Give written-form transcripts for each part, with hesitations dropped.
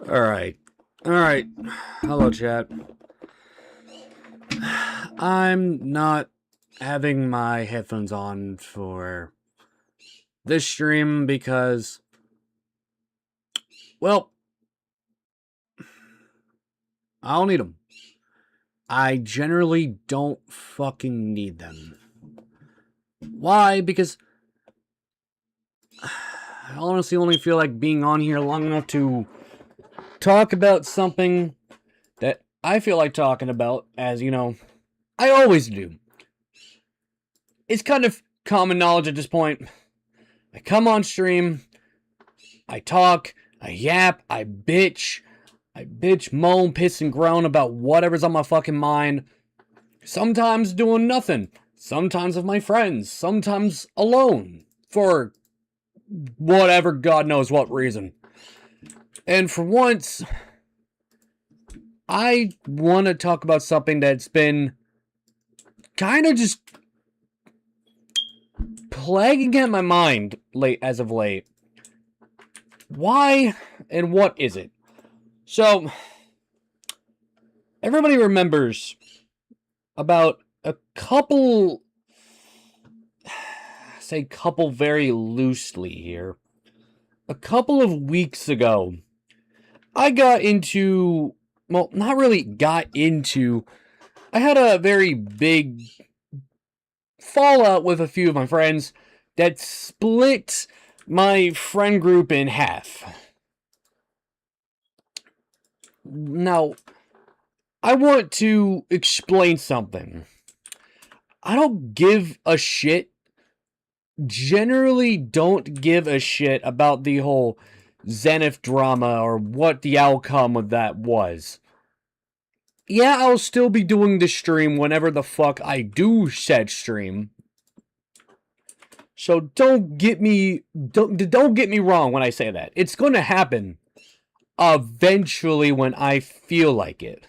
Alright. Alright. Hello, chat. I'm not having my headphones on for this stream because, well, I don't need them. I generally don't fucking need them. Why? Because I honestly only feel like being on here long enough to talk about something that I feel like talking about, as you know, I always do. It's kind of common knowledge at this point. I come on stream, I talk, I yap, I bitch, moan, piss, and groan about whatever's on my fucking mind. Sometimes doing nothing. Sometimes with my friends. Sometimes alone. For whatever God knows what reason. And for once, I want to talk about something that's been kind of just plaguing at my mind as of late. Why and what is it? So, everybody remembers about a couple, say couple very loosely here, a couple of weeks ago, I got into, well, not really got into, I had a very big fallout with a few of my friends that split my friend group in half. Now, I want to explain something. I don't give a shit, generally don't give a shit about the whole Zenith drama or what the outcome of that was. Yeah, I'll still be doing the stream whenever the fuck I do said stream. So don't get me wrong when I say that. It's going to happen eventually when I feel like it.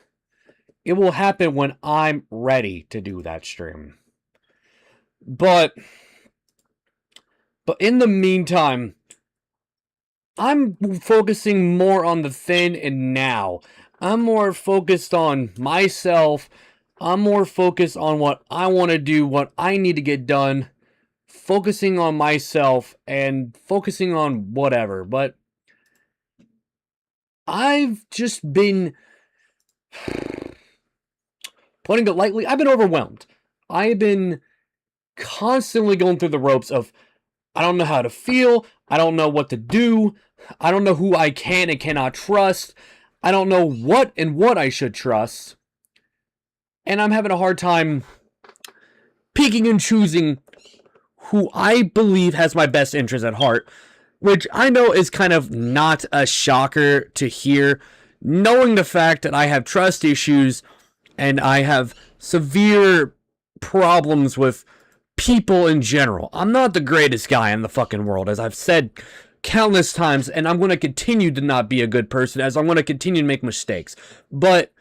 It will happen when I'm ready to do that stream. But in the meantime, I'm focusing more on the then and now. I'm more focused on myself. I'm more focused on what I want to do, what I need to get done. Focusing on myself and focusing on whatever. But I've just been, putting it lightly, I've been overwhelmed. I've been constantly going through the ropes of, I don't know how to feel. I don't know what to do. I don't know who I can and cannot trust. I don't know what and what I should trust. And I'm having a hard time picking and choosing who I believe has my best interest at heart. Which I know is kind of not a shocker to hear, knowing the fact that I have trust issues and I have severe problems with people in general. I'm not the greatest guy in the fucking world, as I've said countless times, and I'm going to continue to not be a good person, as I'm going to continue to make mistakes. But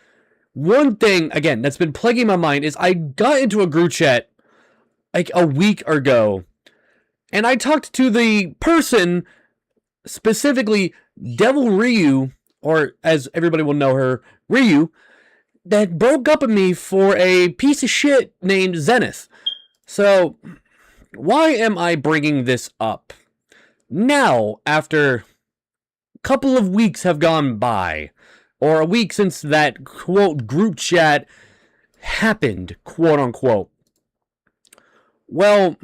one thing, again, that's been plaguing my mind is I got into a group chat like a week ago, and I talked to the person, specifically Devil Ryu, or as everybody will know her, Ryu, that broke up with me for a piece of shit named Zenith. So, why am I bringing this up? Now, after a couple of weeks have gone by, or a week since that, quote, group chat happened, quote unquote. Well,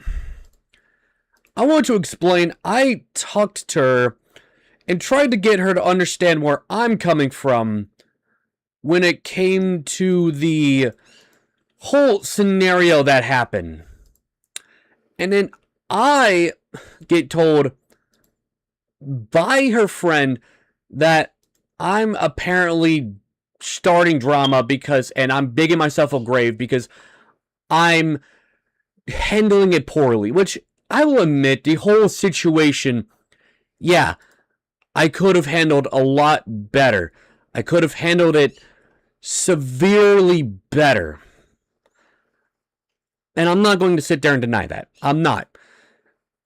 I want to explain, I talked to her and tried to get her to understand where I'm coming from when it came to the whole scenario that happened. And then I get told by her friend that I'm apparently starting drama because, and I'm digging myself a grave because I'm handling it poorly, which I will admit the whole situation, yeah, I could have handled a lot better. I could have handled it severely better. And I'm not going to sit there and deny that. I'm not.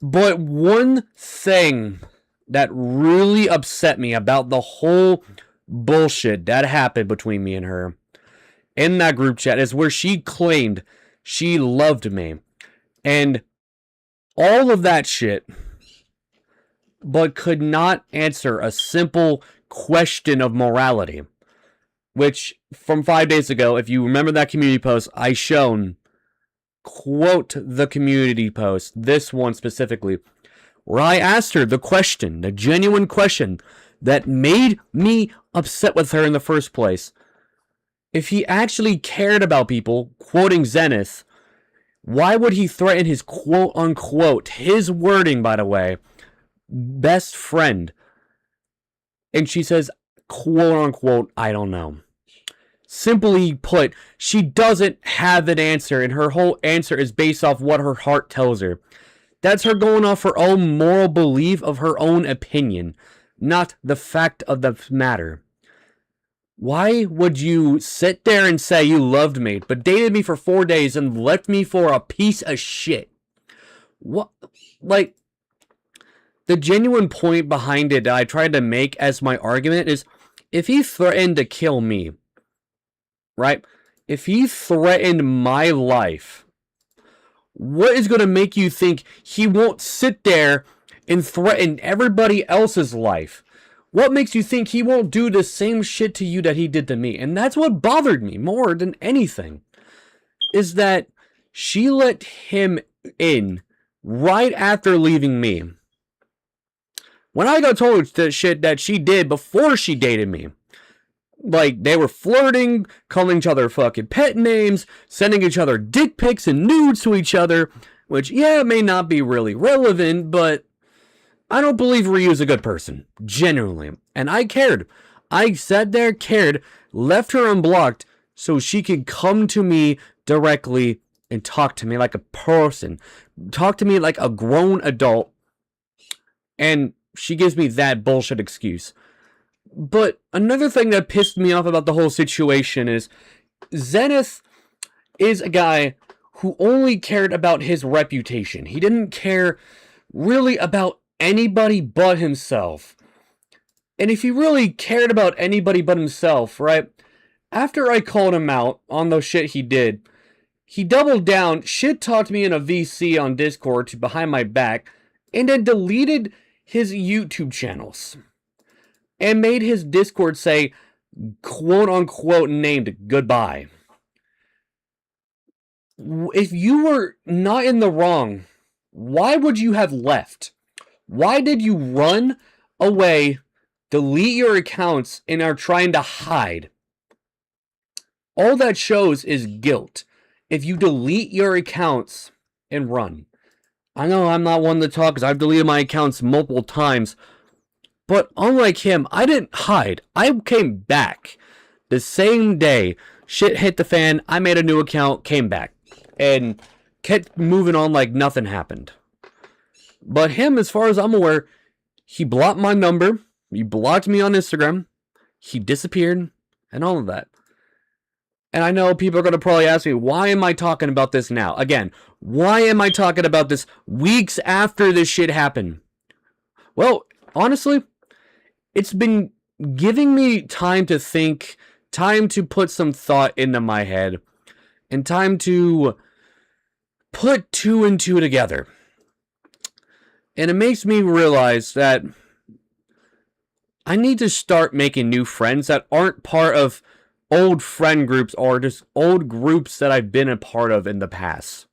But one thing that really upset me about the whole bullshit that happened between me and her in that group chat is where she claimed she loved me. And all of that shit, but could not answer a simple question of morality. Which, from 5 days ago, if you remember that community post, I shown, quote the community post, this one specifically, where I asked her the question, the genuine question that made me upset with her in the first place. If he actually cared about people, quoting Zenith, why would he threaten his quote-unquote, his wording, by the way, best friend? And she says, quote-unquote, I don't know. Simply put, she doesn't have an answer, and her whole answer is based off what her heart tells her. That's her going off her own moral belief of her own opinion, not the fact of the matter. Why would you sit there and say you loved me, but dated me for 4 days and left me for a piece of shit? What? Like, the genuine point behind it that I tried to make as my argument is, if he threatened to kill me, right? If he threatened my life, what is going to make you think he won't sit there and threaten everybody else's life? What makes you think he won't do the same shit to you that he did to me? And that's what bothered me more than anything, is that she let him in right after leaving me. When I got told the shit that she did before she dated me, like, they were flirting, calling each other fucking pet names, sending each other dick pics and nudes to each other, which, yeah, may not be really relevant, but I don't believe Ryu's a good person, genuinely. And I cared. I sat there, cared, left her unblocked so she could come to me directly and talk to me like a person. Talk to me like a grown adult. And she gives me that bullshit excuse. But another thing that pissed me off about the whole situation is Zenith is a guy who only cared about his reputation. He didn't care really about anybody but himself. And if he really cared about anybody but himself, right? After I called him out on the shit he did, he doubled down, shit-talked me in a VC on Discord to behind my back, and then deleted his YouTube channels. And made his Discord say, quote-unquote, named goodbye. If you were not in the wrong, why would you have left? Why did you run away, delete your accounts, and are trying to hide? All that shows is guilt. If you delete your accounts and run. I know I'm not one to talk because I've deleted my accounts multiple times. But unlike him, I didn't hide. I came back. The same day, shit hit the fan, I made a new account, came back. And kept moving on like nothing happened. But him, as far as I'm aware, he blocked my number, he blocked me on Instagram, he disappeared, and all of that. And I know people are going to probably ask me, why am I talking about this now? Again, why am I talking about this weeks after this shit happened? Well, honestly, it's been giving me time to think, time to put some thought into my head, and time to put two and two together. And it makes me realize that I need to start making new friends that aren't part of old friend groups or just old groups that I've been a part of in the past.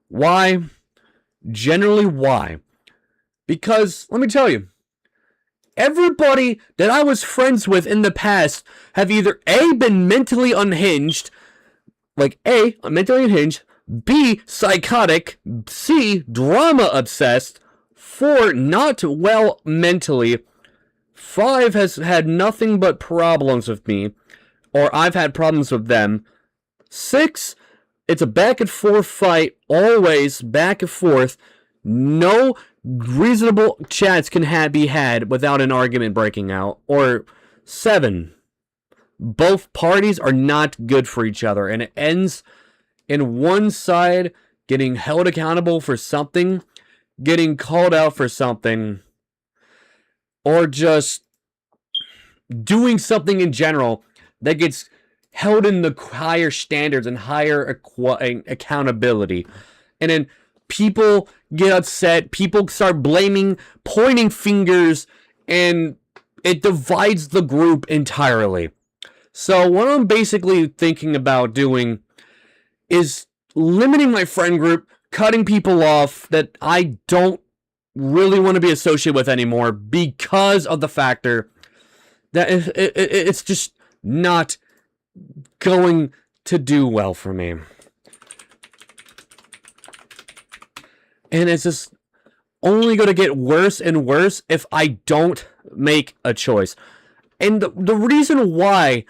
Why? Generally, why? Because, let me tell you, everybody that I was friends with in the past have either A, been mentally unhinged, like A, mentally unhinged, B, psychotic, C, drama obsessed, 4, not well mentally, 5 has had nothing but problems with me, or I've had problems with them, 6, it's a back and forth fight, always back and forth, no reasonable chats can be had without an argument breaking out, or 7, both parties are not good for each other, and it ends in one side getting held accountable for something, getting called out for something, or just doing something in general that gets held in the higher standards and higher accountability. And then people get upset, people start blaming, pointing fingers, and it divides the group entirely. So what I'm basically thinking about doing is limiting my friend group, cutting people off that I don't really want to be associated with anymore because of the factor that it's just not going to do well for me. And it's just only going to get worse and worse if I don't make a choice. And the reason why,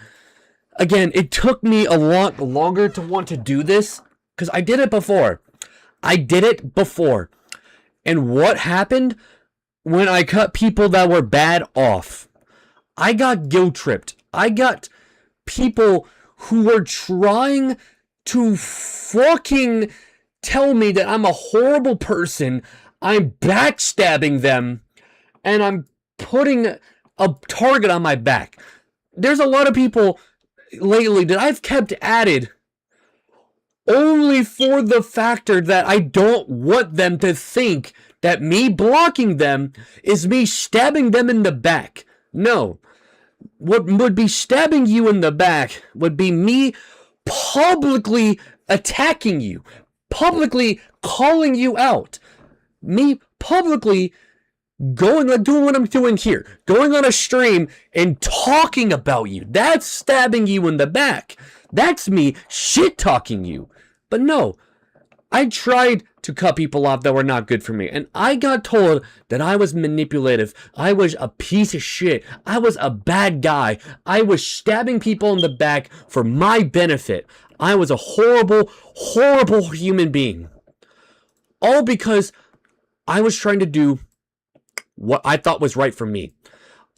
again, it took me a lot longer to want to do this, because I did it before. And what happened when I cut people that were bad off? I got guilt-tripped. I got people who were trying to fucking tell me that I'm a horrible person, I'm backstabbing them, and I'm putting a target on my back. There's a lot of people lately that I've kept added only for the factor that I don't want them to think that me blocking them is me stabbing them in the back. No. What would be stabbing you in the back would be me publicly attacking you, publicly calling you out, me publicly doing what I'm doing here, going on a stream and talking about you. That's stabbing you in the back. That's me shit-talking you. But no, I tried to cut people off that were not good for me, and I got told that I was manipulative, I was a piece of shit, I was a bad guy, I was stabbing people in the back for my benefit. I was a horrible, horrible human being. All because I was trying to do what I thought was right for me.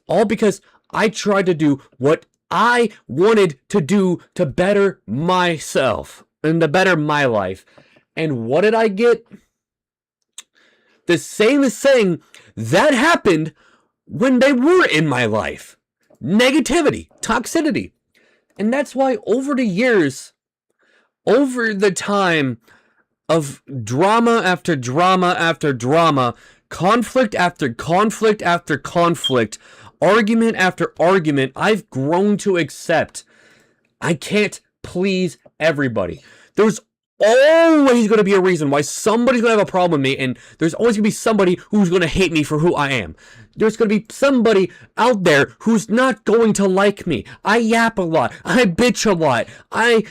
All because I tried to do what I wanted to do to better myself and to better my life. And what did I get? The same thing that happened when they were in my life. Negativity, toxicity. And that's why over the years, over the time of drama after drama after drama, conflict after conflict after conflict, argument after argument, I've grown to accept I can't please everybody. There's always going to be a reason why somebody's going to have a problem with me, and there's always going to be somebody who's going to hate me for who I am. There's going to be somebody out there who's not going to like me. I yap a lot. I bitch a lot. I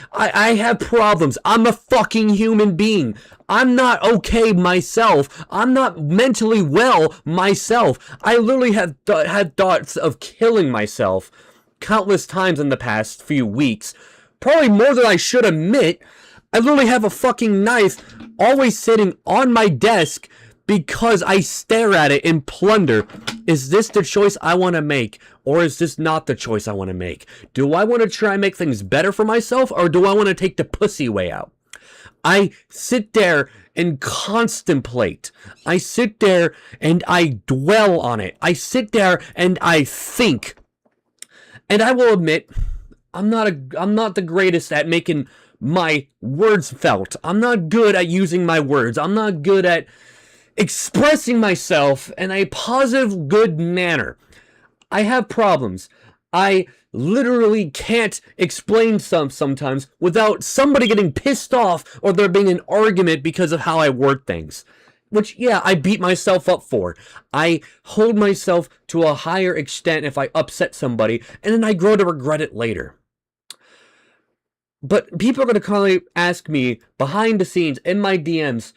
have problems. I'm a fucking human being. I'm not okay myself. I'm not mentally well myself. I literally have had thoughts of killing myself countless times in the past few weeks. Probably more than I should admit. I literally have a fucking knife always sitting on my desk because I stare at it and plunder. Is this the choice I want to make? Or is this not the choice I want to make? Do I want to try and make things better for myself? Or do I want to take the pussy way out? I sit there and contemplate. I sit there and I dwell on it. I sit there and I think. And I will admit, I'm not the greatest at making my words felt. I'm not good at using my words. I'm not good at expressing myself in a positive, good manner. I have problems. I literally can't explain sometimes without somebody getting pissed off or there being an argument because of how I word things. Which, yeah, I beat myself up for. I hold myself to a higher extent if I upset somebody, and then I grow to regret it later. But people are going to constantly ask me behind the scenes in my DMs,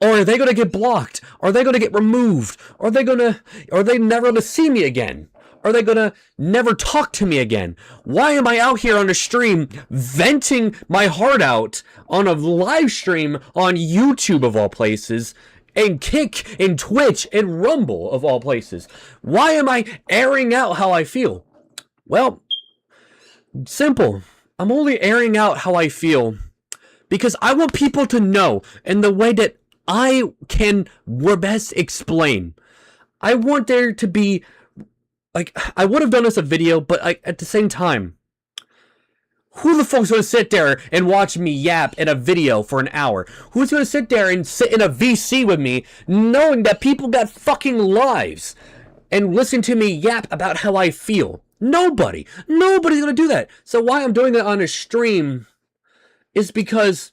or are they going to get blocked? Are they going to get removed? Are they never going to see me again? Are they going to never talk to me again? Why am I out here on a stream venting my heart out on a live stream on YouTube of all places, and Kick and Twitch and Rumble of all places? Why am I airing out how I feel? Well, simple. I'm only airing out how I feel because I want people to know in the way that I can best explain. I want there to be like, I would have done this a video, but at the same time, who the fuck's gonna sit there and watch me yap in a video for an hour? Who's gonna sit there and sit in a VC with me knowing that people got fucking lives and listen to me yap about how I feel? Nobody. Nobody's gonna do that. So why I'm doing that on a stream is because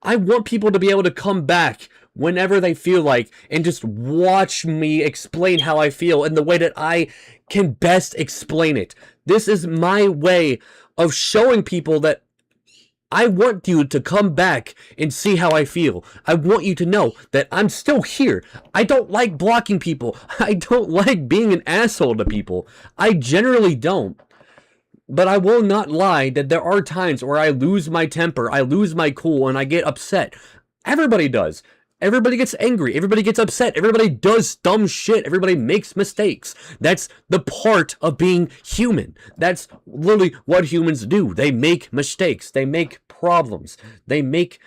I want people to be able to come back whenever they feel like and just watch me explain how I feel in the way that I can best explain it. This is my way of showing people that I want you to come back and see how I feel. I want you to know that I'm still here. I don't like blocking people. I don't like being an asshole to people. I generally don't. But I will not lie that there are times where I lose my temper, I lose my cool, and I get upset. Everybody does. Everybody gets angry. Everybody gets upset. Everybody does dumb shit. Everybody makes mistakes. That's the part of being human. That's literally what humans do. They make mistakes. They make problems. They make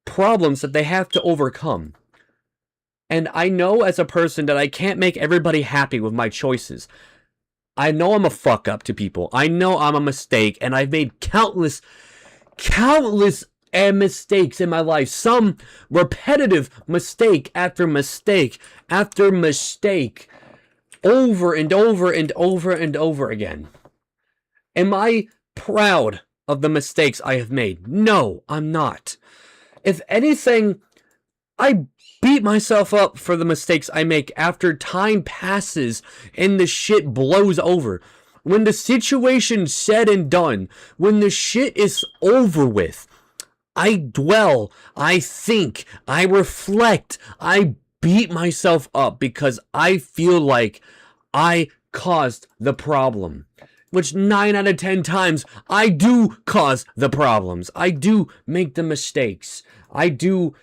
problems that they have to overcome. And I know as a person that I can't make everybody happy with my choices. I know I'm a fuck up to people. I know I'm a mistake, and I've made countless mistakes in my life. Some repetitive mistake after mistake after mistake, over and over and over and over again. Am I proud of the mistakes I have made? No, I'm not. If anything, I beat myself up for the mistakes I make after time passes and the shit blows over. When the situation's said and done, when the shit is over with, I dwell, I think, I reflect, I beat myself up because I feel like I caused the problem. Which 9 out of 10 times, I do cause the problems. I do make the mistakes. I do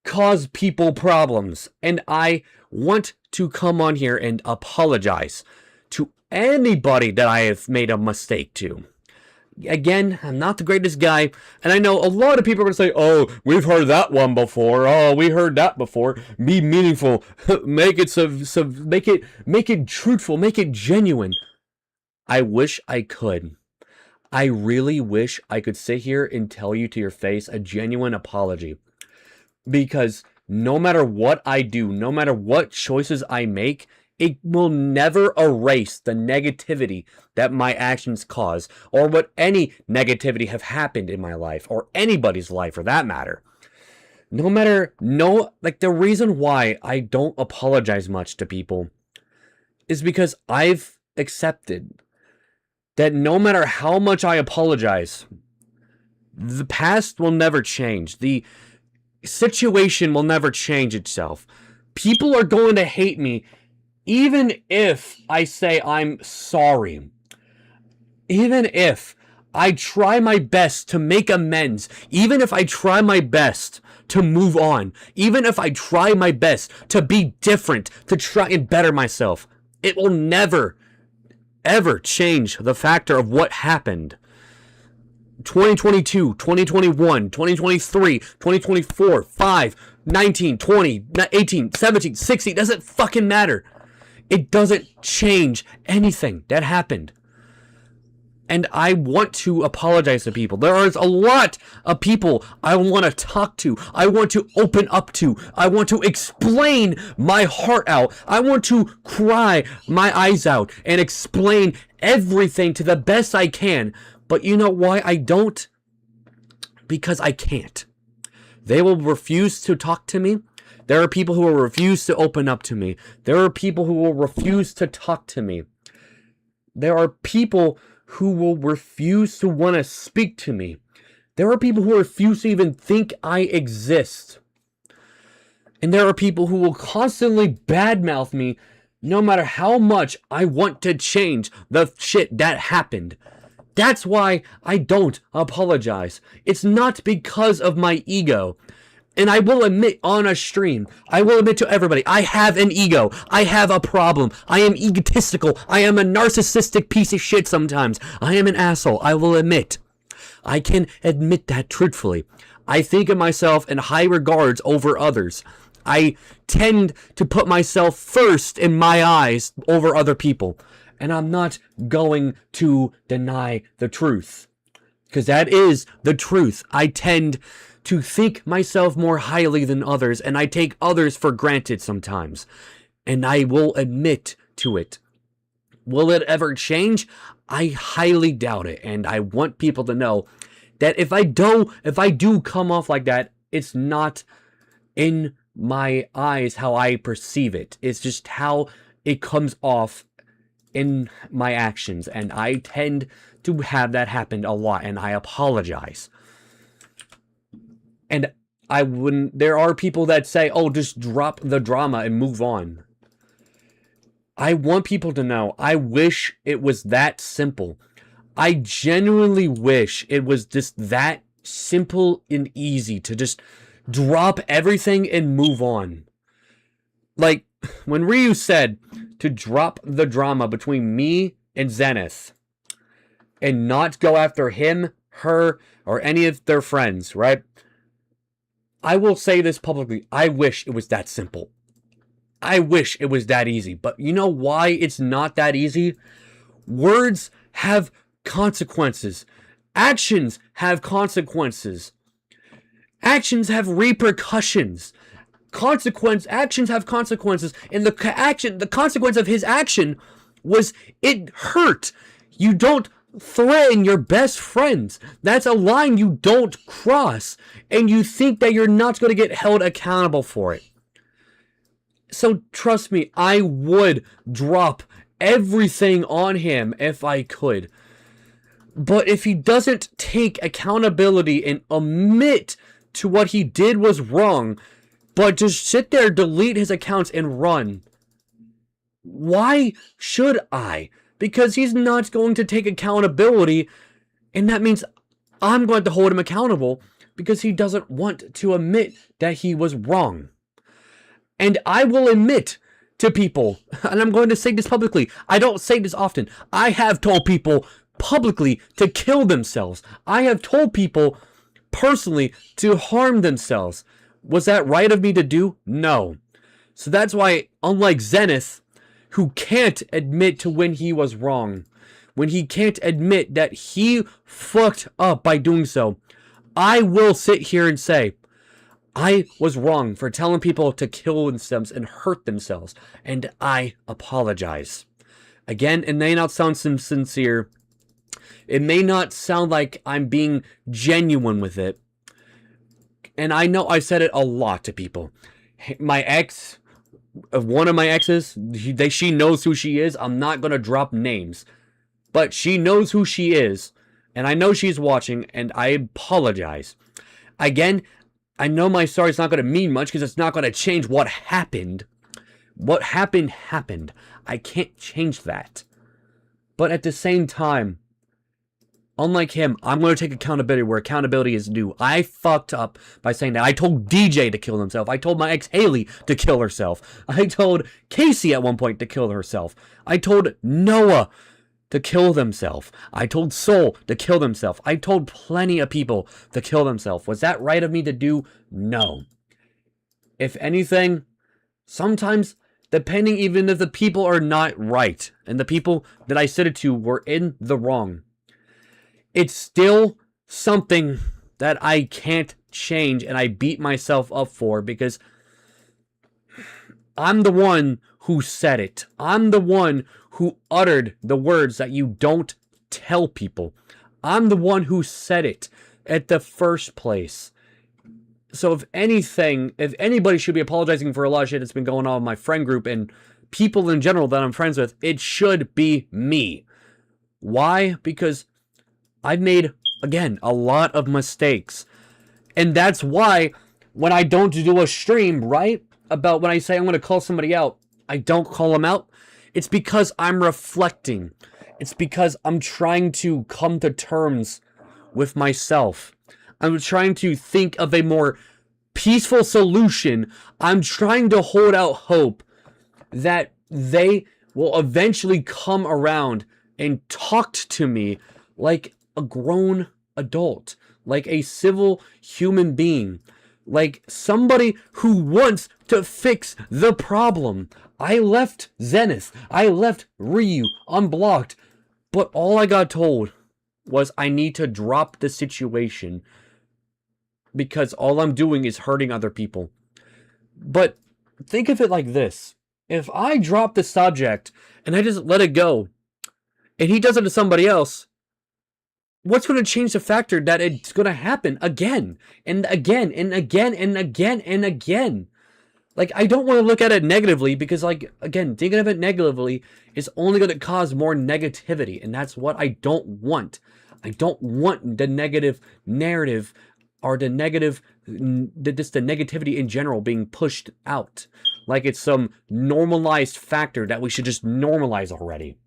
cause people problems. And I want to come on here and apologize to anybody that I have made a mistake to. Again, I'm not the greatest guy, and I know a lot of people are going to say, oh, we've heard that one before, oh, we heard that before, be meaningful, make it truthful, make it genuine. I wish I could. I really wish I could sit here and tell you to your face a genuine apology, because no matter what I do, no matter what choices I make, it will never erase the negativity that my actions cause, or what any negativity have happened in my life, or anybody's life for that matter. The reason why I don't apologize much to people is because I've accepted that no matter how much I apologize, the past will never change. The situation will never change itself. People are going to hate me even if I say I'm sorry. Even if I try my best to make amends. Even if I try my best to move on. Even if I try my best to be different, to try and better myself. It will never, ever change the factor of what happened. 2022, 2021, 2023, 2024, 5, 19, 20, 18, 17, 16, doesn't fucking matter. It doesn't change anything that happened. And I want to apologize to people. There is a lot of people I want to talk to. I want to open up to. I want to explain my heart out. I want to cry my eyes out and explain everything to the best I can. But you know why I don't? Because I can't. They will refuse to talk to me. There are people who will refuse to open up to me. There are people who will refuse to talk to me. There are people who will refuse to want to speak to me. There are people who refuse to even think I exist. And there are people who will constantly badmouth me no matter how much I want to change the shit that happened. That's why I don't apologize. It's not because of my ego. And I will admit on a stream, I will admit to everybody, I have an ego. I have a problem. I am egotistical. I am a narcissistic piece of shit sometimes. I am an asshole. I will admit. I can admit that truthfully. I think of myself in high regards over others. I tend to put myself first in my eyes over other people. And I'm not going to deny the truth, because that is the truth. I tend to think myself more highly than others, and I take others for granted sometimes. And I will admit to it. Will it ever change? I highly doubt it. And I want people to know that if I do come off like that, it's not in my eyes how I perceive it. It's just how it comes off in my actions. And I tend to have that happen a lot, and I apologize. And there are people that say, oh, just drop the drama and move on. I want people to know, I wish it was that simple. I genuinely wish it was just that simple and easy to just drop everything and move on. Like, when Ryu said to drop the drama between me and Zenith and not go after him, her, or any of their friends, right? I will say this publicly. I wish it was that simple. I wish it was that easy. But you know why it's not that easy? Words have consequences. Actions have consequences. Actions have repercussions. Actions have consequences. And the consequence of his action was it hurt. You don't threaten your best friends. That's a line you don't cross. And you think that you're not going to get held accountable for it. So trust me, I would drop everything on him if I could. But if he doesn't take accountability and admit to what he did was wrong, but just sit there, delete his accounts, and run, why should I? Because he's not going to take accountability, and that means I'm going to hold him accountable because he doesn't want to admit that he was wrong. And I will admit to people, and I'm going to say this publicly, I don't say this often, I have told people publicly to kill themselves. I have told people personally to harm themselves. Was that right of me to do? No. So that's why, unlike Zenith, who can't admit to when he was wrong, when he can't admit that he fucked up by doing so, I will sit here and say, I was wrong for telling people to kill themselves and hurt themselves, and I apologize. Again, it may not sound sincere. It may not sound like I'm being genuine with it. And I know I said it a lot to people. My ex, one of my exes, she knows who she is. I'm not going to drop names. But she knows who she is. And I know she's watching, and I apologize. Again, I know my story's not going to mean much because it's not going to change what happened. What happened, happened. I can't change that. But at the same time, unlike him, I'm going to take accountability where accountability is due. I fucked up by saying that. I told DJ to kill himself. I told my ex Haley to kill herself. I told Casey at one point to kill herself. I told Noah to kill themselves. I told Soul to kill themselves. I told plenty of people to kill themselves. Was that right of me to do? No. If anything, sometimes, depending even if the people are not right, and the people that I said it to were in the wrong, it's still something that I can't change and I beat myself up for because I'm the one who said it. I'm the one who uttered the words that you don't tell people. I'm the one who said it at the first place. So if anything, if anybody should be apologizing for a lot of shit that's been going on in my friend group and people in general that I'm friends with, it should be me. Why? Because I've made, again, a lot of mistakes. And that's why when I don't do a stream, right, about when I say I'm going to call somebody out, I don't call them out. It's because I'm reflecting. It's because I'm trying to come to terms with myself. I'm trying to think of a more peaceful solution. I'm trying to hold out hope that they will eventually come around and talk to me like a grown adult, like a civil human being. like somebody who wants to fix the problem. I left Zenith. I left Ryu unblocked. But all I got told was I need to drop the situation because all I'm doing is hurting other people. But think of it like this. If I drop the subject and I just let it go, and he does it to somebody else, what's going to change the factor that it's going to happen again and again and again and again and again? Like, I don't want to look at it negatively because, like, again, thinking of it negatively is only going to cause more negativity, and that's what I don't want. I don't want the negative narrative or the negative, just the negativity in general being pushed out. Like it's some normalized factor that we should just normalize already.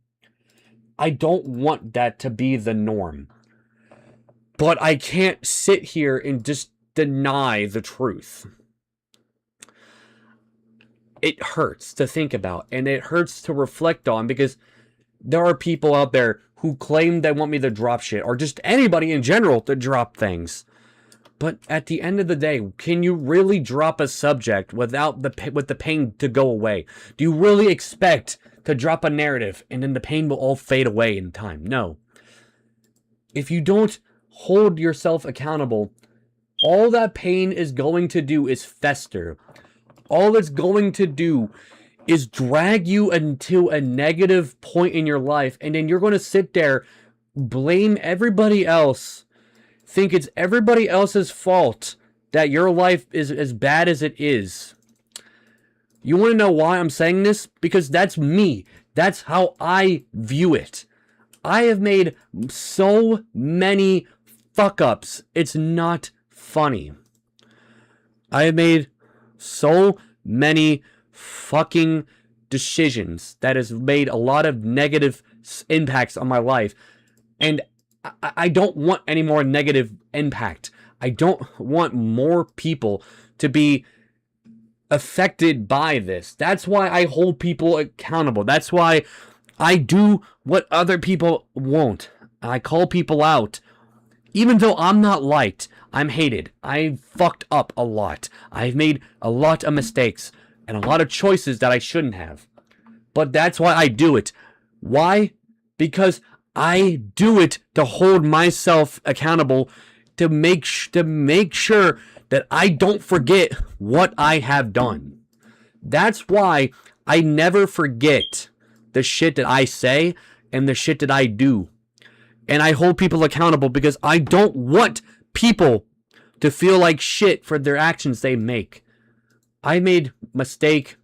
I don't want that to be the norm. But I can't sit here and just deny the truth. It hurts to think about, and it hurts to reflect on, because there are people out there who claim they want me to drop shit, or just anybody in general to drop things. But at the end of the day, can you really drop a subject without with the pain to go away? Do you really expect to drop a narrative and then the pain will all fade away in time? No. If you don't hold yourself accountable, all that pain is going to do is fester. All it's going to do is drag you into a negative point in your life, and then you're going to sit there, blame everybody else, think it's everybody else's fault that your life is as bad as it is. You want to know why I'm saying this? Because that's me. That's how I view it. I have made so many fuck-ups. It's not funny. I have made so many fucking decisions that has made a lot of negative impacts on my life. And I don't want any more negative impact. I don't want more people to be affected by this. That's why I hold people accountable. That's why I do what other people won't. I call people out. Even though I'm not liked, I'm hated. I fucked up a lot. I've made a lot of mistakes and a lot of choices that I shouldn't have. But that's why I do it. Why? Because I do it to hold myself accountable, to make sure that I don't forget what I have done. That's why I never forget the shit that I say and the shit that I do. And I hold people accountable because I don't want people to feel like shit for their actions they make. I made mistake.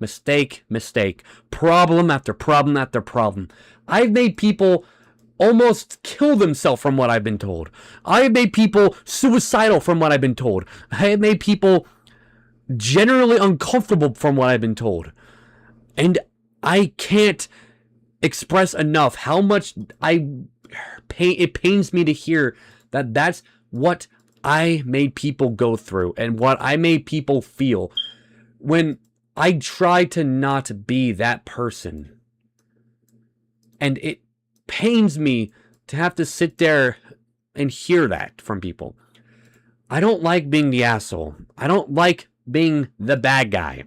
Problem after problem after problem. I've made people almost kill themselves from what I've been told. I have made people suicidal from what I've been told. I have made people generally uncomfortable from what I've been told. And I can't express enough how much it pains me to hear that that's what I made people go through and what I made people feel when I try to not be that person. And it pains me to have to sit there and hear that from people. I don't like being the asshole. I don't like being the bad guy.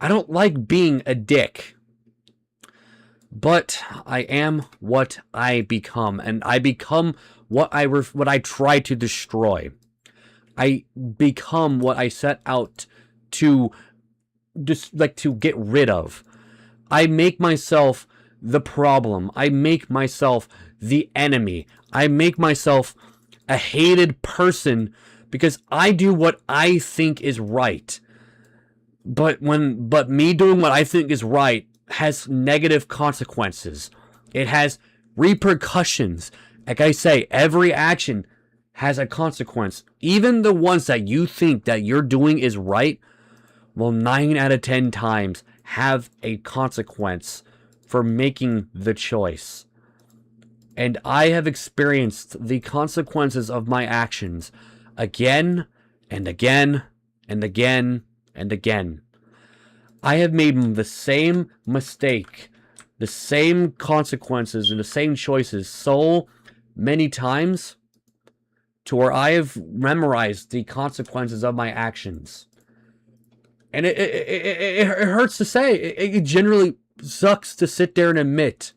I don't like being a dick. But I am what I become, and I become what I try to destroy. I become what I set out to to get rid of. I make myself the problem. I make myself the enemy. I make myself a hated person because I do what I think is right. But me doing what I think is right has negative consequences. It has repercussions. Like I say, every action has a consequence. Even the ones that you think that you're doing is right will 9 out of 10 times have a consequence for making the choice. And I have experienced the consequences of my actions again and again and again and again. I have made the same mistake, the same consequences, and the same choices so many times to where I have memorized the consequences of my actions. And it hurts to say. It generally sucks to sit there and admit.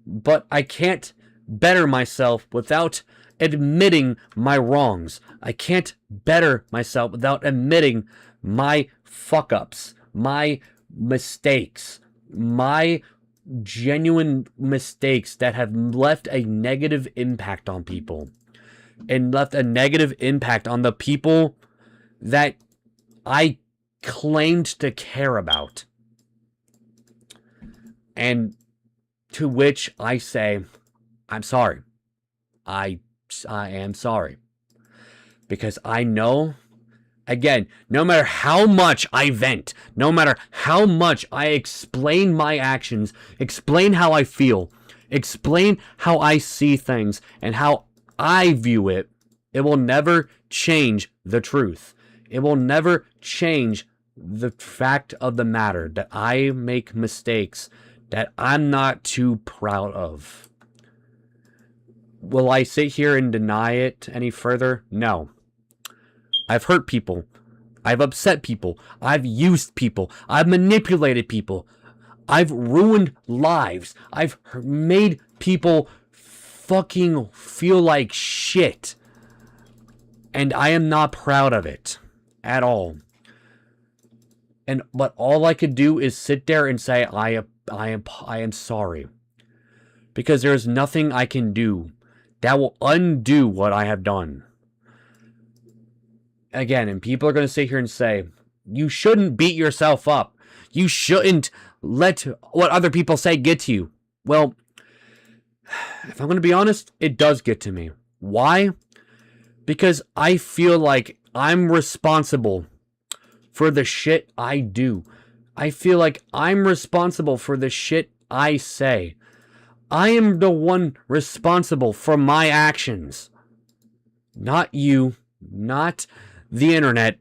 But I can't better myself without admitting my wrongs. I can't better myself without admitting my fuck-ups, my mistakes, my genuine mistakes that have left a negative impact on people. And left a negative impact on the people that I claimed to care about. And to which I say, I'm sorry. I am sorry. Because I know, again, no matter how much I vent, no matter how much I explain my actions, explain how I feel, explain how I see things, and how I view it, it will never change the truth. It will never change the fact of the matter that I make mistakes that I'm not too proud of. Will I sit here and deny it any further? No. I've hurt people. I've upset people. I've used people. I've manipulated people. I've ruined lives. I've made people fucking feel like shit. And I am not proud of it at all. But all I could do is sit there and say, I am sorry. Because there's nothing I can do that will undo what I have done. Again, and people are going to sit here and say, you shouldn't beat yourself up. You shouldn't let what other people say get to you. Well, if I'm going to be honest, it does get to me. Why? Because I feel like I'm responsible for the shit I do. I feel like I'm responsible for the shit I say. I am the one responsible for my actions. Not you, not the internet,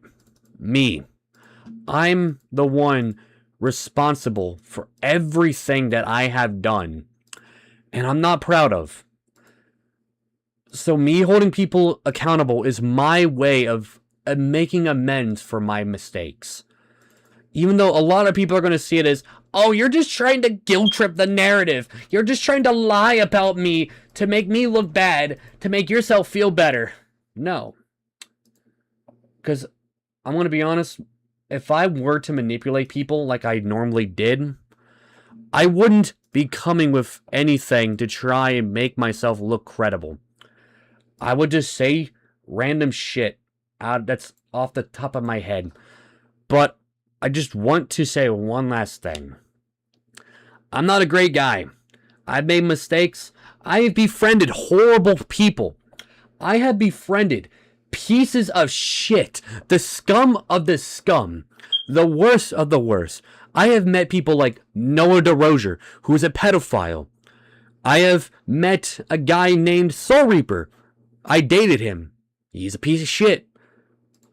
me. I'm the one responsible for everything that I have done, and I'm not proud of. So me holding people accountable is my way of making amends for my mistakes. Even though a lot of people are going to see it as, oh, you're just trying to guilt trip the narrative. You're just trying to lie about me to make me look bad, to make yourself feel better. No. Because I'm going to be honest, if I were to manipulate people like I normally did, I wouldn't be coming with anything to try and make myself look credible. I would just say random shit that's off the top of my head. But I just want to say one last thing. I'm not a great guy. I've made mistakes. I have befriended horrible people. I have befriended pieces of shit. The scum of the scum. The worst of the worst. I have met people like 𝐸𝐻𝒃𝓿, who is a pedophile. I have met a guy named Soul Reaper. I dated him. He's a piece of shit.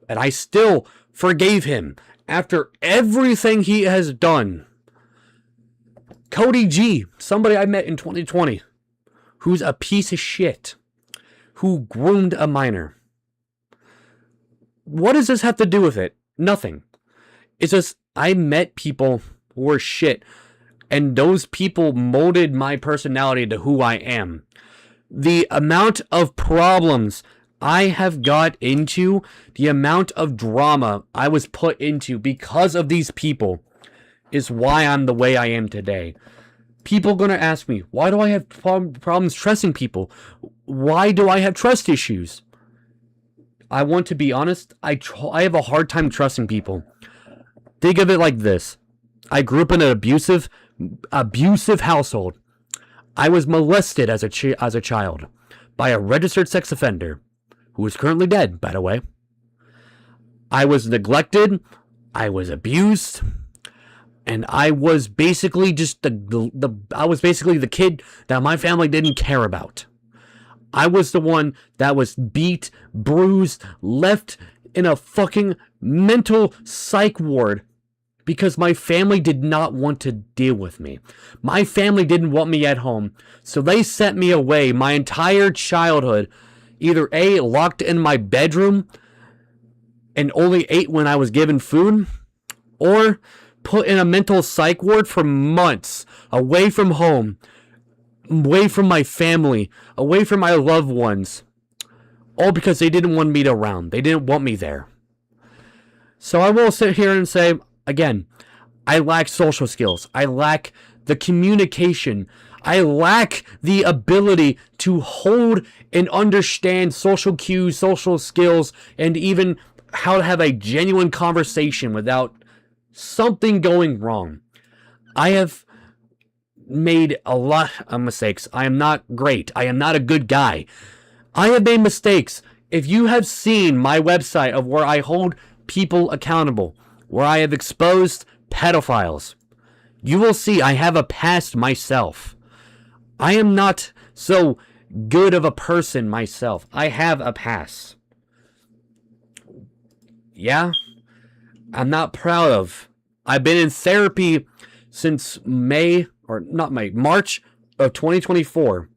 And I still forgave him after everything he has done. Cody G, somebody I met in 2020, who's a piece of shit, who groomed a minor. What does this have to do with it? Nothing. It's just I met people who were shit, and those people molded my personality to who I am. The amount of problems I have got into, the amount of drama I was put into because of these people is why I'm the way I am today. People are going to ask me, why do I have problems trusting people? Why do I have trust issues? I want to be honest, I have a hard time trusting people. Think of it like this. I grew up in an abusive household. I was molested as a child by a registered sex offender who is currently dead, by the way. I was neglected. I was abused. And I was basically just the kid that my family didn't care about. I was the one that was beat, bruised, left in a fucking mental psych ward because my family did not want to deal with me. My family didn't want me at home, so they sent me away my entire childhood either A, locked in my bedroom and only ate when I was given food, or put in a mental psych ward for months, away from home, away from my family, away from my loved ones, all because they didn't want me around. They didn't want me there. So I will sit here and say, again, I lack social skills. I lack the communication. I lack the ability to hold and understand social cues, social skills, and even how to have a genuine conversation without something going wrong. I have made a lot of mistakes. I am not great. I am not a good guy. I have made mistakes. If you have seen my website of where I hold people accountable, where I have exposed pedophiles, you will see I have a past myself. I am not so good of a person myself. I have a past. Yeah, I'm not proud of. I've been in therapy since March of 2024.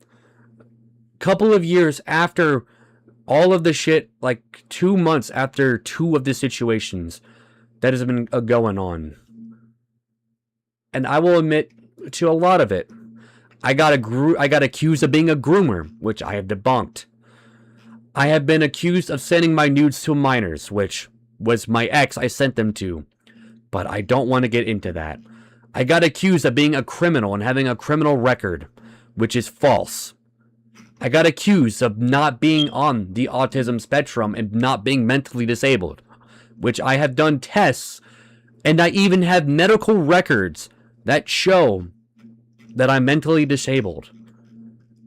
Couple of years after all of the shit, like 2 months after 2 of the situations that has been going on. And I will admit to a lot of it. I got accused of being a groomer, which I have debunked. I have been accused of sending my nudes to minors, which was my ex I sent them to. But I don't want to get into that. I got accused of being a criminal and having a criminal record, which is false. I got accused of not being on the autism spectrum and not being mentally disabled, which I have done tests, and I even have medical records that show that I'm mentally disabled.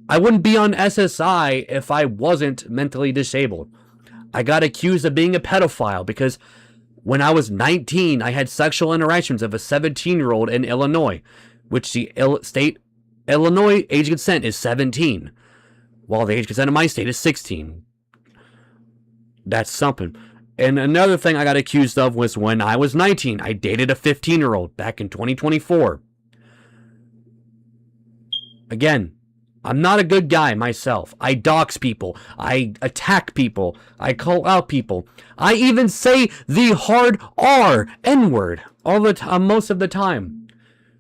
I wouldn't be on SSI if I wasn't mentally disabled. I got accused of being a pedophile because when I was 19, I had sexual interactions with a 17-year-old in Illinois, which the state Illinois age consent is 17, while the age consent in my state is 16. That's something. And another thing I got accused of was when I was 19, I dated a 15-year-old back in 2024. Again, I'm not a good guy myself. I dox people. I attack people. I call out people. I even say the hard R, N-word, all the time, most of the time.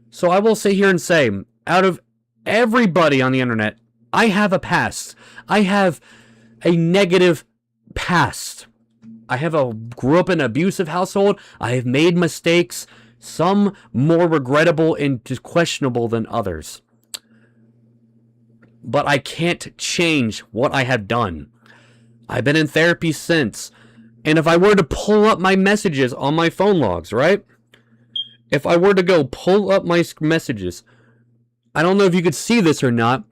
So I will sit here and say, out of everybody on the internet, I have a past. I have a negative past. Grew up in an abusive household. I have made mistakes, some more regrettable and just questionable than others. But I can't change what I have done. I've been in therapy since. And if I were to pull up my messages on my phone logs, right? If I were to go pull up my messages, I don't know if you could see this or not,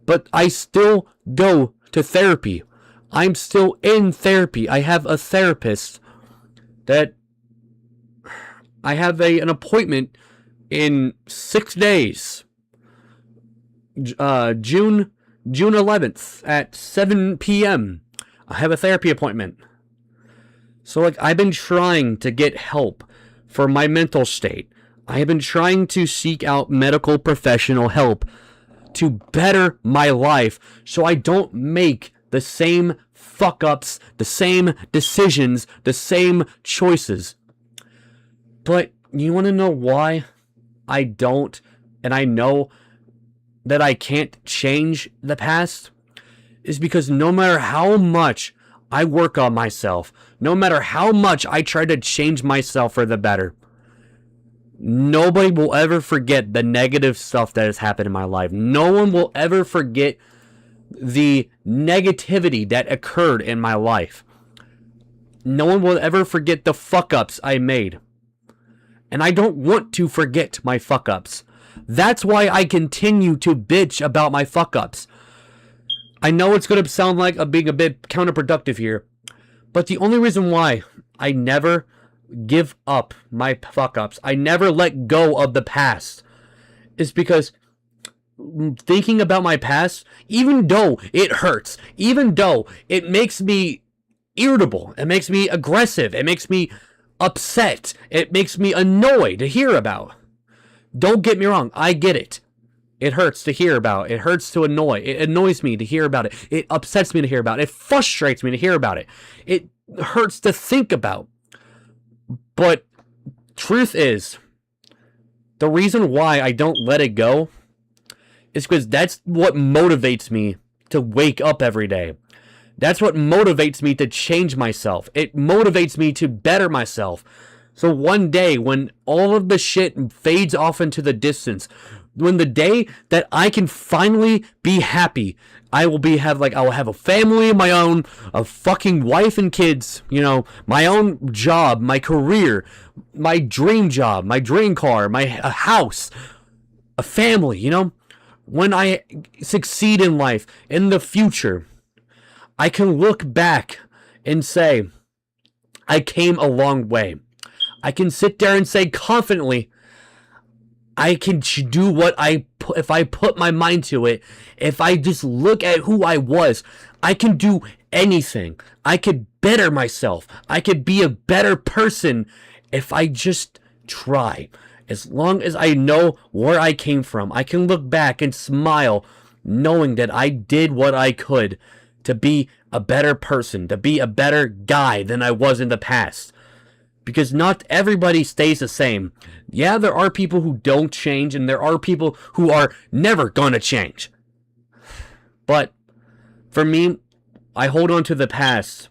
but I still go to therapy. I'm still in therapy. I have a therapist that I have an appointment in 6 days. June 11th at 7 p.m. I have a therapy appointment. So like I've been trying to get help for my mental state. I have been trying to seek out medical professional help to better my life so I don't make the same fuck ups, the same decisions, the same choices. But you want to know why I don't, and I know that I can't change the past? Is because no matter how much I work on myself, no matter how much I try to change myself for the better, nobody will ever forget the negative stuff that has happened in my life. No one will ever forget the negativity that occurred in my life. No one will ever forget the fuck-ups I made. And I don't want to forget my fuck-ups. That's why I continue to bitch about my fuck-ups. I know it's going to sound like I'm being a bit counterproductive here, but the only reason why I never give up my fuck-ups, I never let go of the past, is because thinking about my past, even though it hurts, even though it makes me irritable, it makes me aggressive, it makes me upset, it makes me annoyed to hear about. Don't get me wrong, I get it. It hurts to hear about. It hurts to annoy. It annoys me to hear about it. It upsets me to hear about it. It frustrates me to hear about it. It hurts to think about. But truth is, the reason why I don't let it go is because that's what motivates me to wake up every day. That's what motivates me to change myself. It motivates me to better myself. So one day when all of the shit fades off into the distance, when the day that I can finally be happy, I will have a family of my own, a fucking wife and kids, you know, my own job, my career, my dream job, my dream car, a house, a family, you know. When I succeed in life, in the future, I can look back and say, I came a long way. I can sit there and say confidently, I can do if I put my mind to it, if I just look at who I was, I can do anything. I could better myself. I could be a better person if I just try. As long as I know where I came from, I can look back and smile knowing that I did what I could to be a better person, to be a better guy than I was in the past. Because not everybody stays the same. Yeah, there are people who don't change, and there are people who are never gonna change. But for me, I hold on to the past,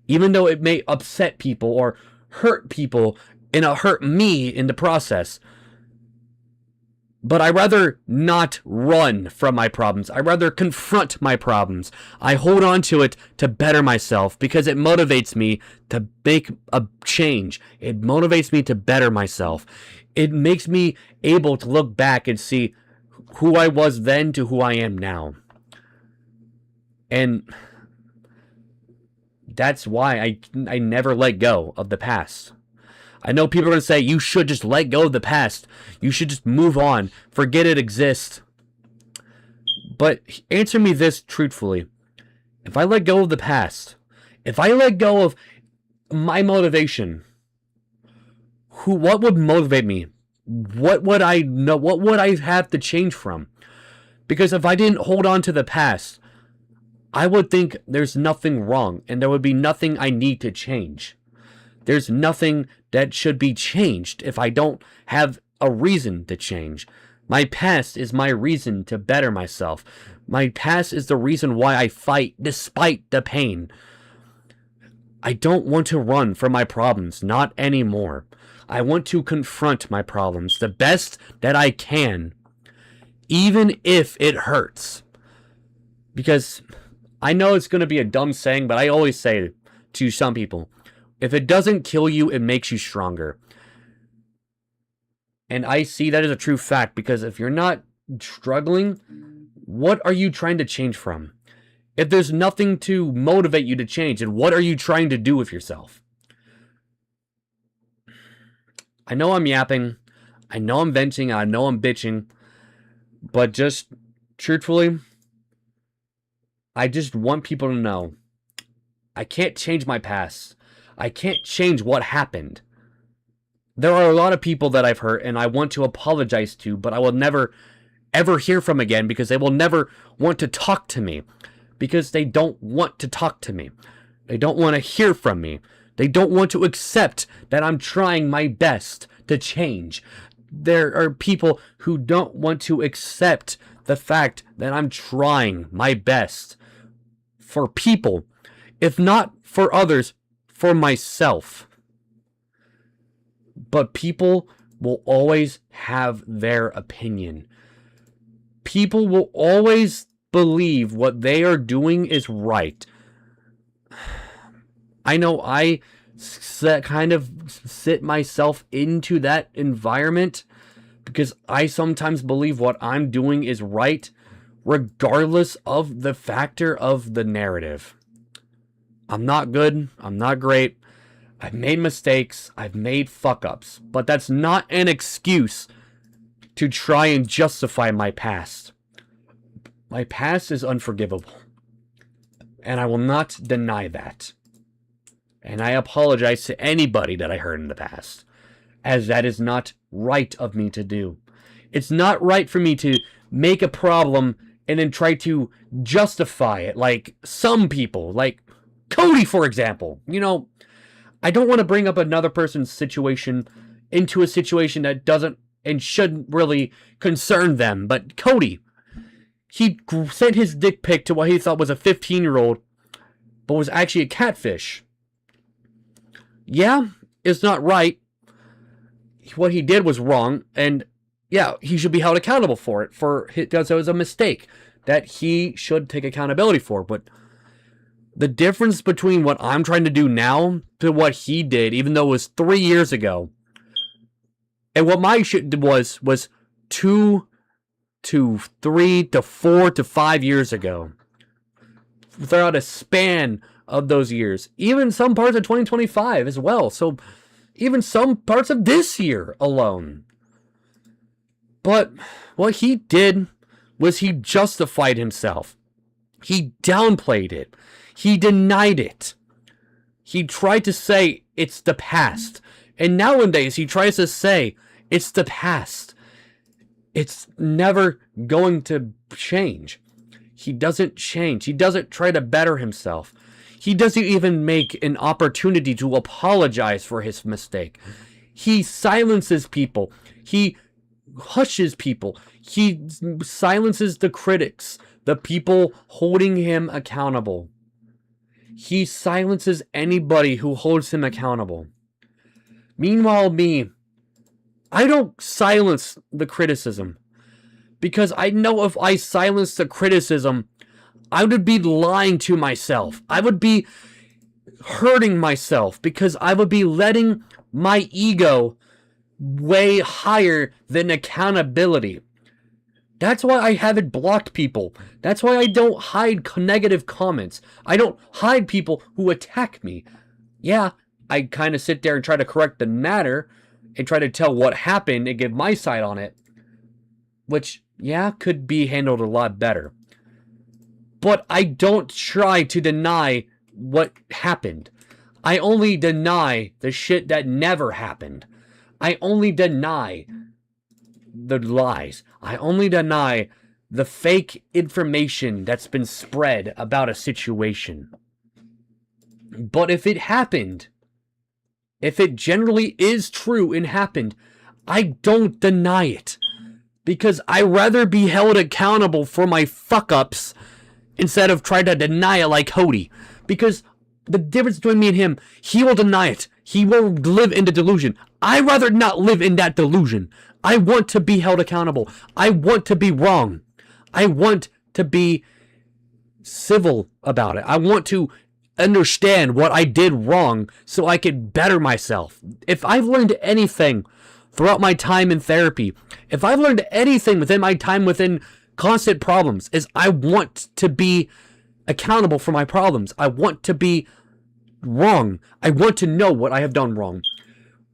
even though it may upset people or hurt people, and it'll hurt me in the process. But I rather not run from my problems. I rather confront my problems. I hold on to it to better myself because it motivates me to make a change. It motivates me to better myself. It makes me able to look back and see who I was then to who I am now. And that's why I never let go of the past. I know people are going to say, you should just let go of the past. You should just move on. Forget it exists. But answer me this truthfully. If I let go of the past, if I let go of my motivation, what would motivate me? What would I know? What would I have to change from? Because if I didn't hold on to the past, I would think there's nothing wrong and there would be nothing I need to change. There's nothing that should be changed if I don't have a reason to change. My past is my reason to better myself. My past is the reason why I fight despite the pain. I don't want to run from my problems, not anymore. I want to confront my problems the best that I can, even if it hurts. Because I know it's going to be a dumb saying, but I always say to some people, if it doesn't kill you, it makes you stronger. And I see that as a true fact, because if you're not struggling, what are you trying to change from? If there's nothing to motivate you to change, then what are you trying to do with yourself? I know I'm yapping, I know I'm venting, I know I'm bitching, but just truthfully, I just want people to know I can't change my past. I can't change what happened. There are a lot of people that I've hurt and I want to apologize to, but I will never, ever hear from again because they will never want to talk to me. Because they don't want to talk to me. They don't want to hear from me. They don't want to accept that I'm trying my best to change. There are people who don't want to accept the fact that I'm trying my best for people, if not for others, for myself. But people will always have their opinion. People will always believe what they are doing is right. I know I kind of sit myself into that environment because I sometimes believe what I'm doing is right, regardless of the factor of the narrative. I'm not good. I'm not great. I've made mistakes. I've made fuck-ups. But that's not an excuse to try and justify my past. My past is unforgivable. And I will not deny that. And I apologize to anybody that I hurt in the past, as that is not right of me to do. It's not right for me to make a problem and then try to justify it. Like some people, like Cody, for example. You know, I don't want to bring up another person's situation into a situation that doesn't and shouldn't really concern them. But Cody, he sent his dick pic to what he thought was a 15-year-old, but was actually a catfish. Yeah, it's not right. What he did was wrong, and yeah, he should be held accountable for it, because it was a mistake that he should take accountability for. But the difference between what I'm trying to do now to what he did, even though it was 3 years ago, and what my shit was 2 to 3 to 4 to 5 years ago, throughout a span of those years, even some parts of 2025 as well, so even some parts of this year alone. But what he did was he justified himself. He downplayed it. He denied it. He tried to say it's the past. And nowadays he tries to say it's the past. It's never going to change. He doesn't change. He doesn't try to better himself. He doesn't even make an opportunity to apologize for his mistake. He silences people. He hushes people. He silences the critics, the people holding him accountable. He silences anybody who holds him accountable. Meanwhile, me, I don't silence the criticism, because I know if I silence the criticism, I would be lying to myself. I would be hurting myself, because I would be letting my ego way higher than accountability. That's why I haven't blocked people. That's why I don't hide negative comments. I don't hide people who attack me. Yeah, I kind of sit there and try to correct the matter and try to tell what happened and give my side on it, which, yeah, could be handled a lot better. But I don't try to deny what happened. I only deny the shit that never happened. I only deny the lies. I only deny the fake information that's been spread about a situation. But if it happened, if it generally is true and happened, I don't deny it. Because I'd rather be held accountable for my fuck-ups instead of trying to deny it like Cody. Because the difference between me and him, he will deny it. He will live in the delusion. I'd rather not live in that delusion. I want to be held accountable. I want to be wrong. I want to be civil about it. I want to understand what I did wrong so I could better myself. If I've learned anything throughout my time in therapy, if I've learned anything within my time within constant problems, is I want to be accountable for my problems. I want to be wrong. I want to know what I have done wrong.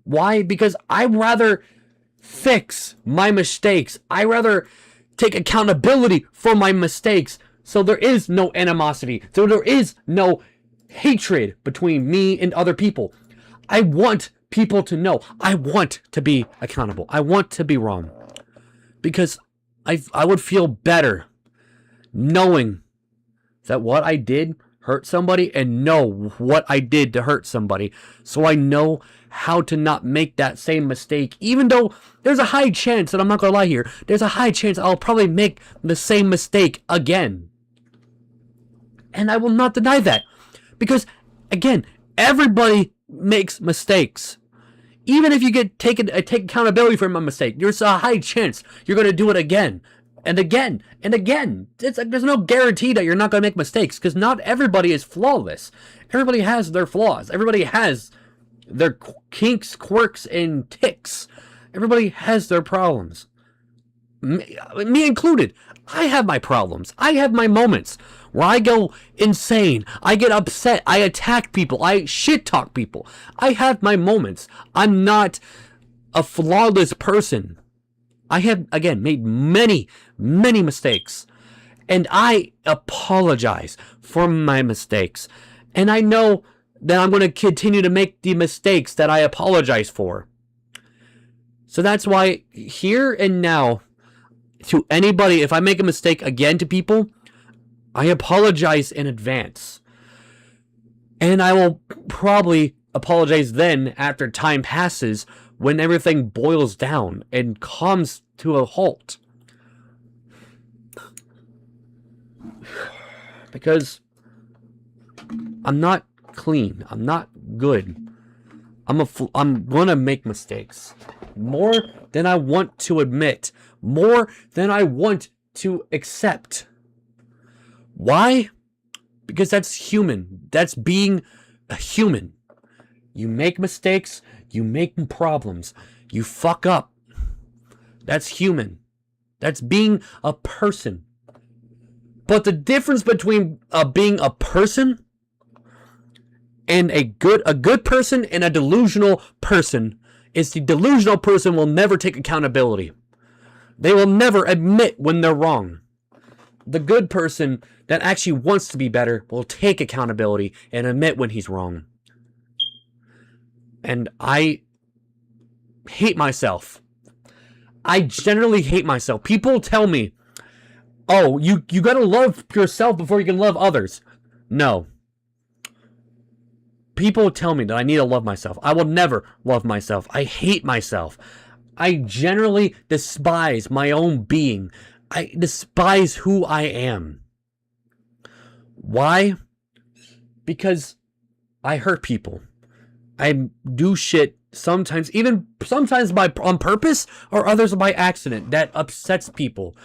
Why? Because I'd rather fix my mistakes. I'd rather take accountability for my mistakes, so there is no animosity, so there is no hatred between me and other people. I want people to know. I want to be accountable. I want to be wrong. Because I would feel better knowing that what I did hurt somebody and know what I did to hurt somebody. So I know how to not make that same mistake, even though there's a high chance, and I'm not going to lie here, there's a high chance I'll probably make the same mistake again. And I will not deny that. Because, again, everybody makes mistakes. Even if you take accountability for a mistake, there's a high chance you're going to do it again. And again, and again. There's no guarantee that you're not going to make mistakes, because not everybody is flawless. Everybody has their flaws. Everybody has their kinks, quirks, and ticks. Everybody has their problems. Me included. I have my problems. I have my moments where I go insane. I get upset. I attack people. I shit talk people. I have my moments. I'm not a flawless person. I have, again, made many, many mistakes. And I apologize for my mistakes. And I know that I'm going to continue to make the mistakes that I apologize for. So that's why here and now, to anybody, if I make a mistake again to people, I apologize in advance. And I will probably apologize then after time passes when everything boils down and comes to a halt. Because I'm not clean. I'm not good. I'm gonna make mistakes. More than I want to admit. More than I want to accept. Why? Because that's human. That's being a human. You make mistakes. You make problems. You fuck up. That's human. That's being a person. But the difference between being a person and a good person and a delusional person is the delusional person will never take accountability. They will never admit when they're wrong. The good person that actually wants to be better will take accountability and admit when he's wrong. And I hate myself. I generally hate myself. People tell me, oh, you gotta love yourself before you can love others. No. People tell me that I need to love myself. I will never love myself. I hate myself. I generally despise my own being. I despise who I am. Why? Because I hurt people. I do shit sometimes, even sometimes on purpose or others by accident, that upsets people,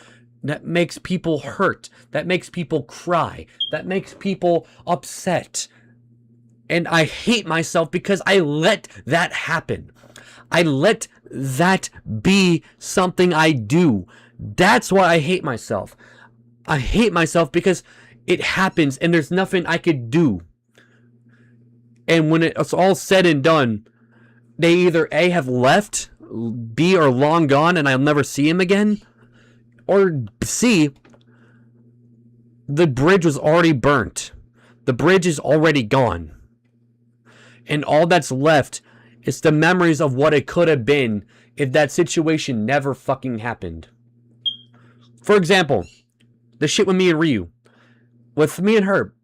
that makes people hurt, that makes people cry, that makes people upset. And I hate myself because I let that happen. I let that be something I do. That's why I hate myself. I hate myself because it happens and there's nothing I could do. And when it's all said and done, they either A, have left, B, are long gone and I'll never see him again, or C, the bridge was already burnt. The bridge is already gone. And all that's left is the memories of what it could have been if that situation never fucking happened. For example, the shit with me and Ryu. With me and her,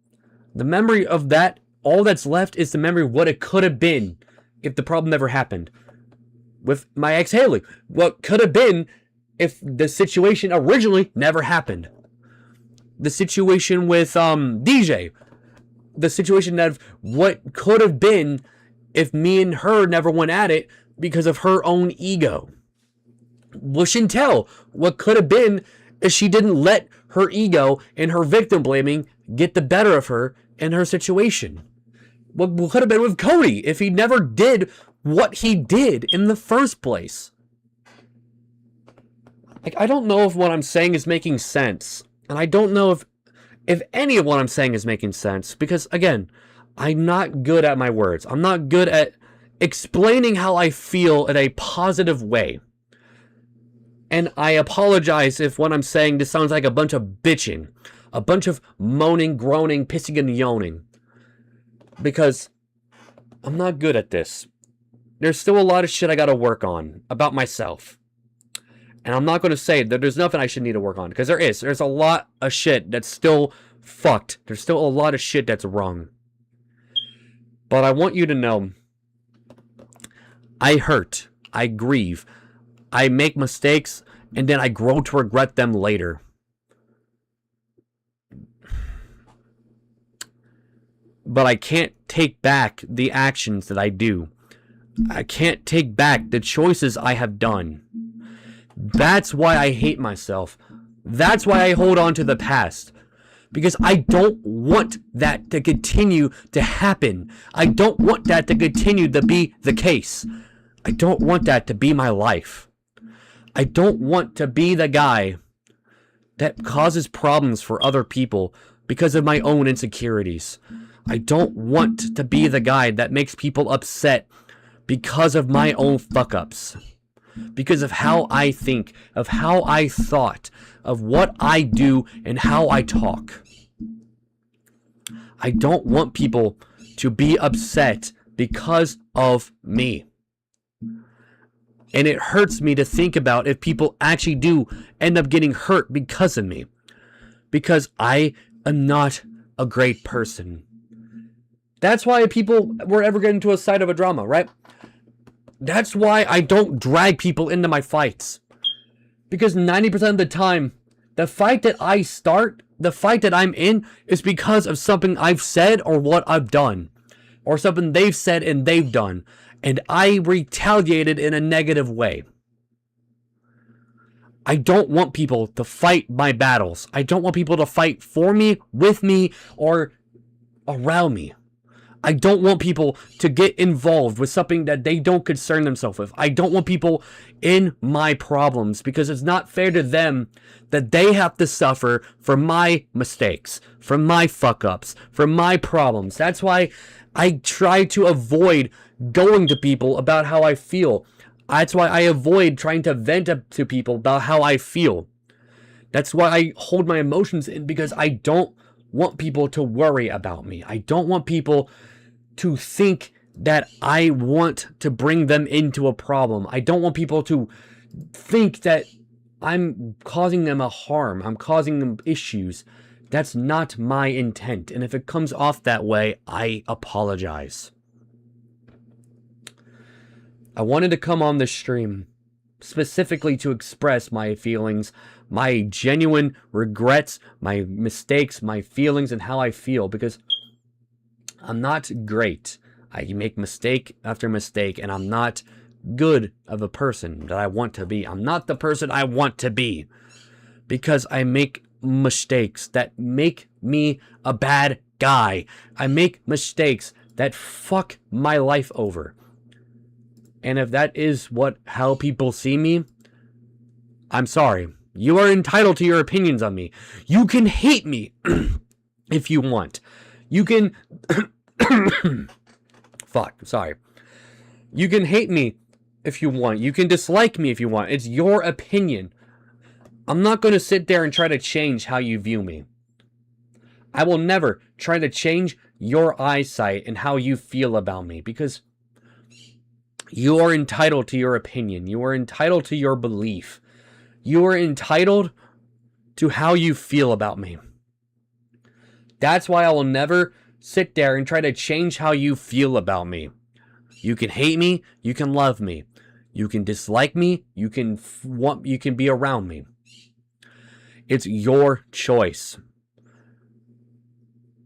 the memory of that, all that's left is the memory of what it could have been if the problem never happened. With my ex Haley, what could have been if the situation originally never happened. The situation with DJ. The situation of what could have been if me and her never went at it because of her own ego. With Chantel, what could have been if she didn't let her ego and her victim blaming get the better of her in her situation. What could have been with Cody if he never did what he did in the first place. Like, I don't know if what I'm saying is making sense. And I don't know if any of what I'm saying is making sense. Because, again, I'm not good at my words. I'm not good at explaining how I feel in a positive way. And I apologize if what I'm saying just sounds like a bunch of bitching. A bunch of moaning, groaning, pissing, and yawning. Because I'm not good at this. There's still a lot of shit I gotta work on about myself. And I'm not going to say that there's nothing I should need to work on. Because there is. There's a lot of shit that's still fucked. There's still a lot of shit that's wrong. But I want you to know, I hurt. I grieve. I make mistakes. And then I grow to regret them later. But I can't take back the actions that I do. I can't take back the choices I have done. That's why I hate myself. That's why I hold on to the past. Because I don't want that to continue to happen. I don't want that to continue to be the case. I don't want that to be my life. I don't want to be the guy that causes problems for other people because of my own insecurities. I don't want to be the guy that makes people upset because of my own fuck-ups. Because of how I think, of how I thought, of what I do and how I talk. I don't want people to be upset because of me. And it hurts me to think about if people actually do end up getting hurt because of me. Because I am not a great person. That's why people were ever getting into a side of a drama, right? That's why I don't drag people into my fights. Because 90% of the time, the fight that I start, the fight that I'm in, is because of something I've said or what I've done. Or something they've said and they've done. And I retaliated in a negative way. I don't want people to fight my battles. I don't want people to fight for me, with me, or around me. I don't want people to get involved with something that they don't concern themselves with. I don't want people in my problems because it's not fair to them that they have to suffer for my mistakes, for my fuck-ups, for my problems. That's why I try to avoid going to people about how I feel. That's why I avoid trying to vent to people about how I feel. That's why I hold my emotions in, because I don't want people to worry about me. I don't want people to think that I want to bring them into a problem. I don't want people to think that I'm causing them a harm. I'm causing them issues. That's not my intent. And if it comes off that way, I apologize. I wanted to come on this stream specifically to express my feelings, my genuine regrets, my mistakes, my feelings, and how I feel, because I'm not great. I make mistake after mistake, and I'm not good of a person that I want to be. I'm not the person I want to be, because I make mistakes that make me a bad guy. I make mistakes that fuck my life over. And if that is how people see me, I'm sorry. You are entitled to your opinions on me. You can hate me if you want. You can... Fuck, sorry. You can hate me if you want. You can dislike me if you want. It's your opinion. I'm not going to sit there and try to change how you view me. I will never try to change your eyesight and how you feel about me, because you are entitled to your opinion. You are entitled to your belief. You are entitled to how you feel about me. That's why I will never sit there and try to change how you feel about me. You can hate me, you can love me. You can dislike me, you can be around me. It's your choice.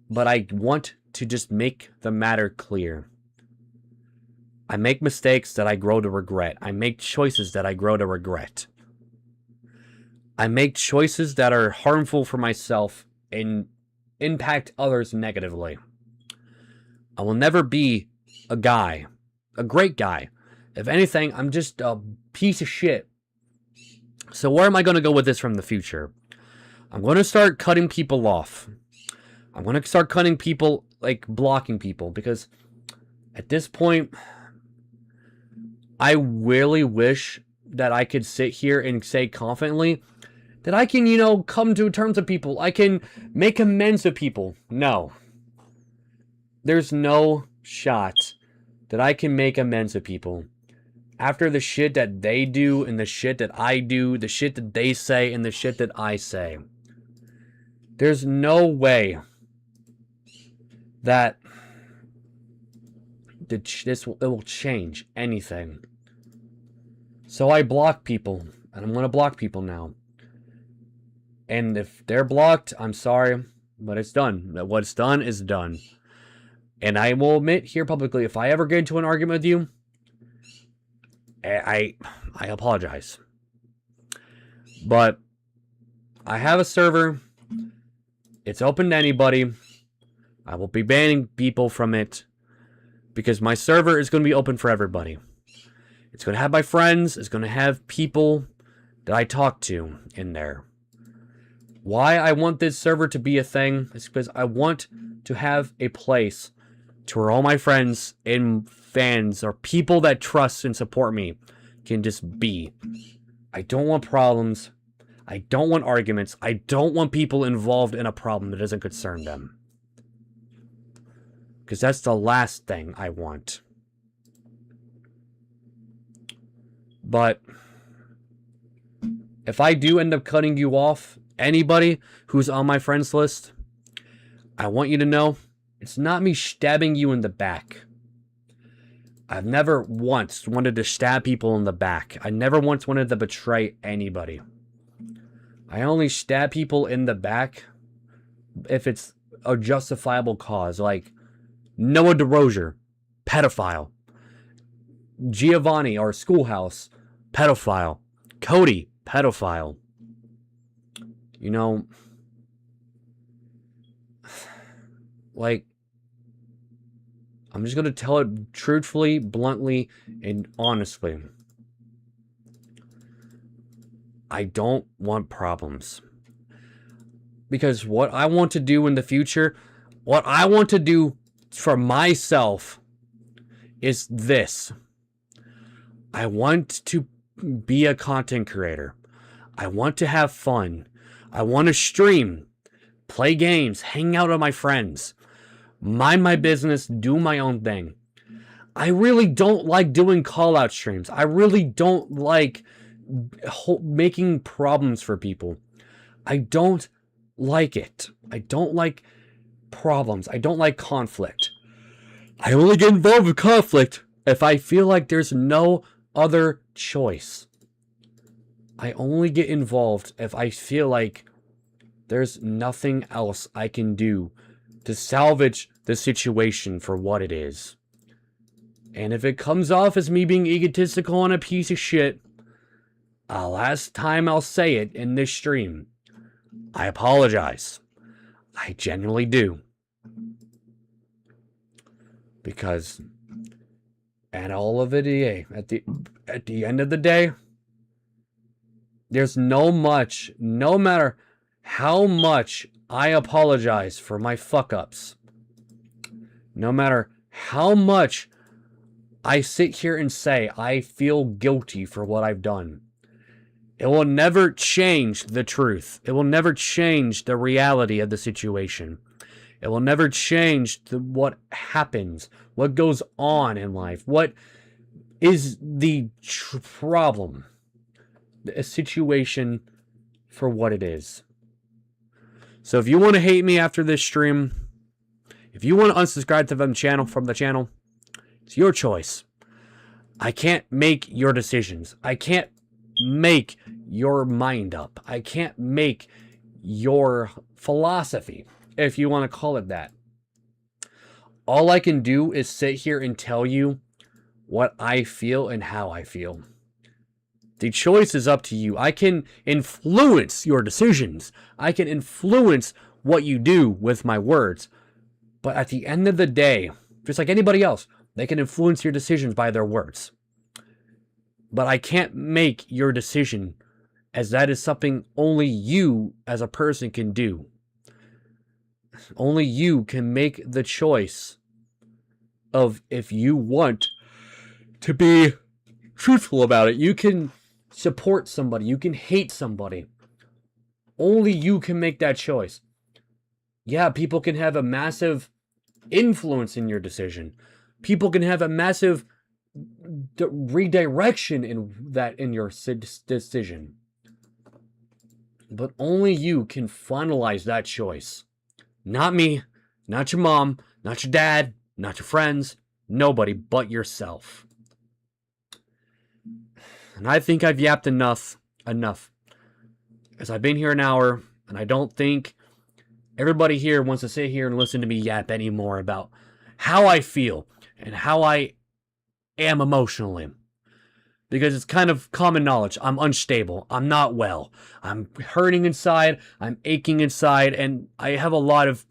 But I want to just make the matter clear. I make mistakes that I grow to regret. I make choices that I grow to regret. I make choices that are harmful for myself and impact others negatively. I will never be a great guy. If anything, I'm just a piece of shit. So where am I going to go with this from the future? I'm going to start cutting people off. I'm going to start cutting people, like blocking people, because at this point, I really wish that I could sit here and say confidently that I can, come to terms with people. I can make amends with people. No. There's no shot that I can make amends with people. After the shit that they do and the shit that I do, the shit that they say and the shit that I say. There's no way that it will change anything. So I block people, and I'm going to block people now. And if they're blocked, I'm sorry, but it's done. What's done is done. And I will admit here publicly, if I ever get into an argument with you, I apologize. But I have a server. It's open to anybody. I will be banning people from it, because my server is going to be open for everybody. It's going to have my friends. It's going to have people that I talk to in there. Why I want this server to be a thing is because I want to have a place to where all my friends and fans or people that trust and support me can just be. I don't want problems. I don't want arguments. I don't want people involved in a problem that doesn't concern them. Because that's the last thing I want. But if I do end up cutting you off, anybody who's on my friends list, I want you to know it's not me stabbing you in the back. I've never once wanted to stab people in the back. I never once wanted to betray anybody. I only stab people in the back if it's a justifiable cause, like Noah DeRozier, pedophile. Giovanni, or Schoolhouse, pedophile. Cody, pedophile. You know, like, I'm just going to tell it truthfully, bluntly, and honestly. I don't want problems. Because what I want to do in the future, what I want to do for myself is this. I want to be a content creator. I want to have fun. I want to stream, play games, hang out with my friends, mind my business, do my own thing. I really don't like doing call-out streams. I really don't like making problems for people. I don't like it. I don't like problems. I don't like conflict. I only get involved with conflict if I feel like there's no other choice. I only get involved if I feel like there's nothing else I can do to salvage the situation for what it is. And if it comes off as me being egotistical and a piece of shit, last time I'll say it in this stream, I apologize. I genuinely do. Because at all of it, at the end of the day, there's no matter how much I apologize for my fuck-ups, no matter how much I sit here and say I feel guilty for what I've done, it will never change the truth. It will never change the reality of the situation. It will never change what happens, what goes on in life, what is the problem, a situation for what it is. So if you want to hate me after this stream, if you want to unsubscribe to from the channel, it's your choice. I can't make your decisions. I can't make your mind up. I can't make your philosophy, if you want to call it that. All I can do is sit here and tell you what I feel and how I feel. The choice is up to you. I can influence your decisions. I can influence what you do with my words. But at the end of the day, just like anybody else, they can influence your decisions by their words. But I can't make your decision, as that is something only you as a person can do. Only you can make the choice of if you want to be truthful about it. You can support somebody. You can hate somebody. Only you can make that choice. Yeah, people can have a massive influence in your decision. People can have a massive redirection in your decision. But only you can finalize that choice. Not me, not your mom, not your dad, not your friends, nobody but yourself. And I think I've yapped enough. As I've been here an hour, and I don't think everybody here wants to sit here and listen to me yap anymore about how I feel and how I am emotionally. Because it's kind of common knowledge. I'm unstable. I'm not well. I'm hurting inside. I'm aching inside. And I have a lot of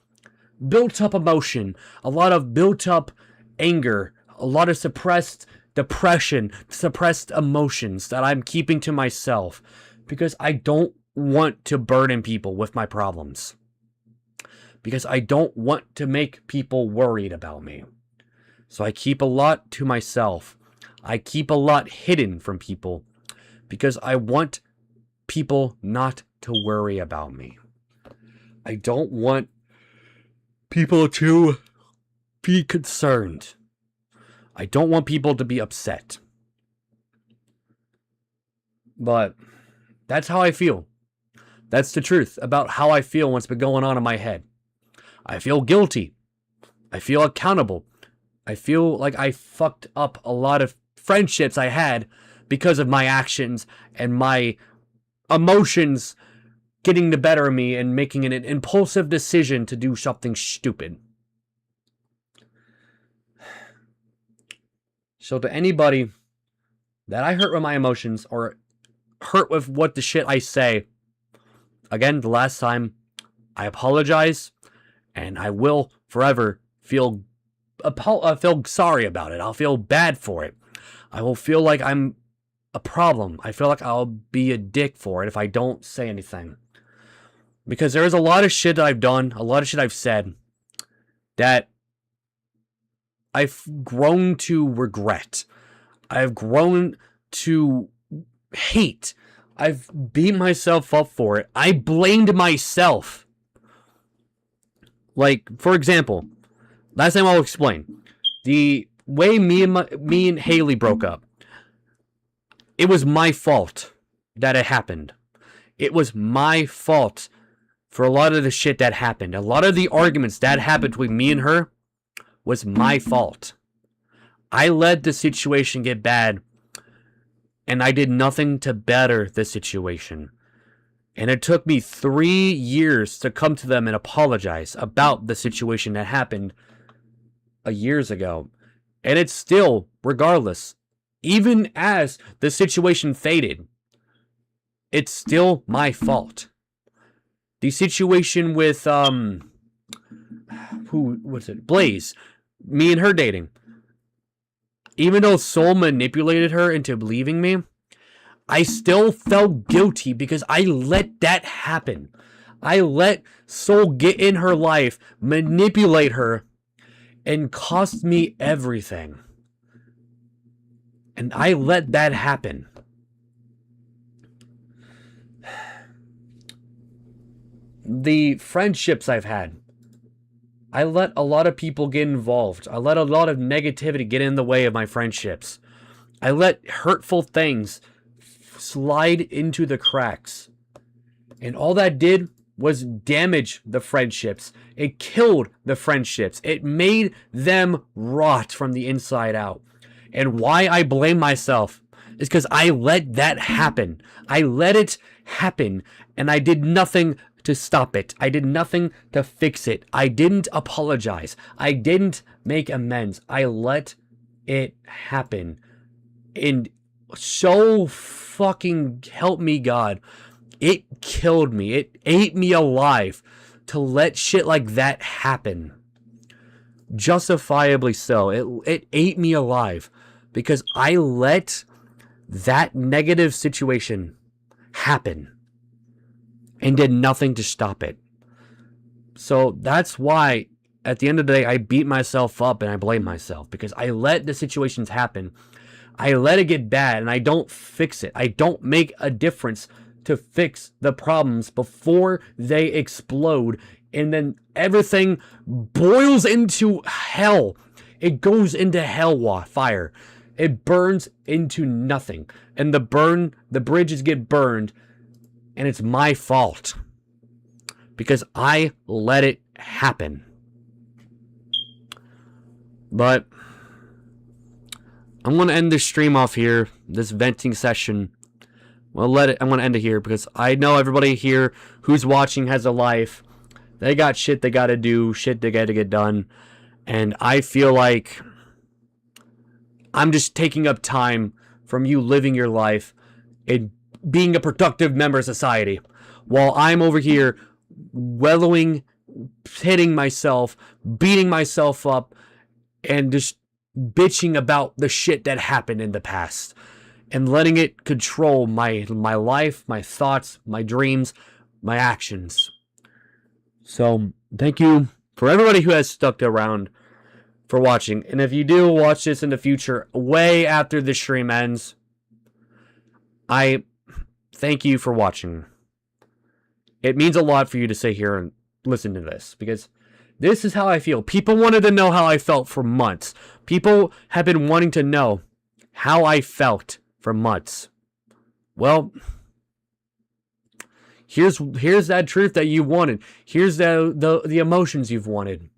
built up emotion, a lot of built up anger, a lot of suppressed depression, suppressed emotions that I'm keeping to myself. Because I don't want to burden people with my problems. Because I don't want to make people worried about me. So I keep a lot to myself. I keep a lot hidden from people because I want people not to worry about me. I don't want people to be concerned. I don't want people to be upset. But that's how I feel. That's the truth about how I feel, what's been going on in my head. I feel guilty. I feel accountable. I feel like I fucked up a lot of friendships I had because of my actions and my emotions getting the better of me and making an impulsive decision to do something stupid. So to anybody that I hurt with my emotions or hurt with what the shit I say, again, the last time, I apologize, and I will forever feel sorry about it. I'll feel bad for it. I will feel like I'm a problem. I feel like I'll be a dick for it if I don't say anything. Because there is a lot of shit that I've done, a lot of shit I've said, that I've grown to regret. I've grown to hate. I've beat myself up for it. I blamed myself. Like, for example, last time I'll explain. The way me and Haley broke up, it was my fault that it happened. It was my fault for a lot of the shit that happened. A lot of the arguments that happened between me and her was my fault. I let the situation get bad, and I did nothing to better the situation. And it took me 3 years to come to them and apologize about the situation that happened years ago. And it's still, regardless, even as the situation faded, it's still my fault. The situation with, Blaze, me and her dating. Even though Soul manipulated her into leaving me, I still felt guilty because I let that happen. I let Soul get in her life, manipulate her, and cost me everything. And I let that happen. The friendships I've had, I let a lot of people get involved. I let a lot of negativity get in the way of my friendships. I let hurtful things slide into the cracks. And all that did was damage the friendships. It killed the friendships. It made them rot from the inside out. And why I blame myself is because I let that happen. I let it happen, and I did nothing to stop it. I did nothing to fix it. I didn't apologize. I didn't make amends. I let it happen. And so fucking help me God, it killed me. It ate me alive to let shit like that happen. Justifiably so. It ate me alive because I let that negative situation happen and did nothing to stop it. So that's why at the end of the day I beat myself up and I blame myself because I let the situations happen. I let it get bad and I don't fix it. I don't make a difference to fix the problems before they explode, and then everything boils into hell. It goes into hell fire. It burns into nothing, and the bridges get burned, and it's my fault because I let it happen. But I'm going to end this stream off here, this venting session. I'm going to end it here because I know everybody here who's watching has a life. They got shit they got to do, shit they got to get done. And I feel like I'm just taking up time from you living your life and being a productive member of society while I'm over here wallowing, hitting myself, beating myself up, and just bitching about the shit that happened in the past and letting it control my life, my thoughts, my dreams, my actions. So thank you for everybody who has stuck around for watching. And if you do watch this in the future, way after the stream ends, I thank you for watching. It means a lot for you to sit here and listen to this because this is how I feel. People wanted to know how I felt for months. People have been wanting to know how I felt for months. well, here's that truth that you wanted. Here's the emotions you've wanted.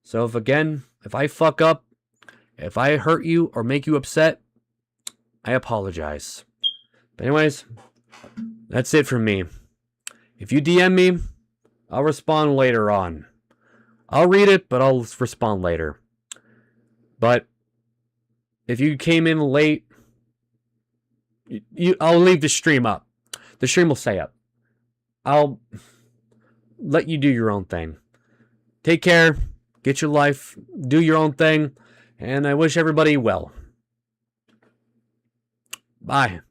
So if I fuck up, if I hurt you or make you upset, I apologize. But anyways, that's it from me. If you DM me, I'll respond later on. I'll read it, but I'll respond later. But if you came in late, I'll leave the stream up. The stream will stay up. I'll let you do your own thing. Take care. Get your life. Do your own thing. And I wish everybody well. Bye.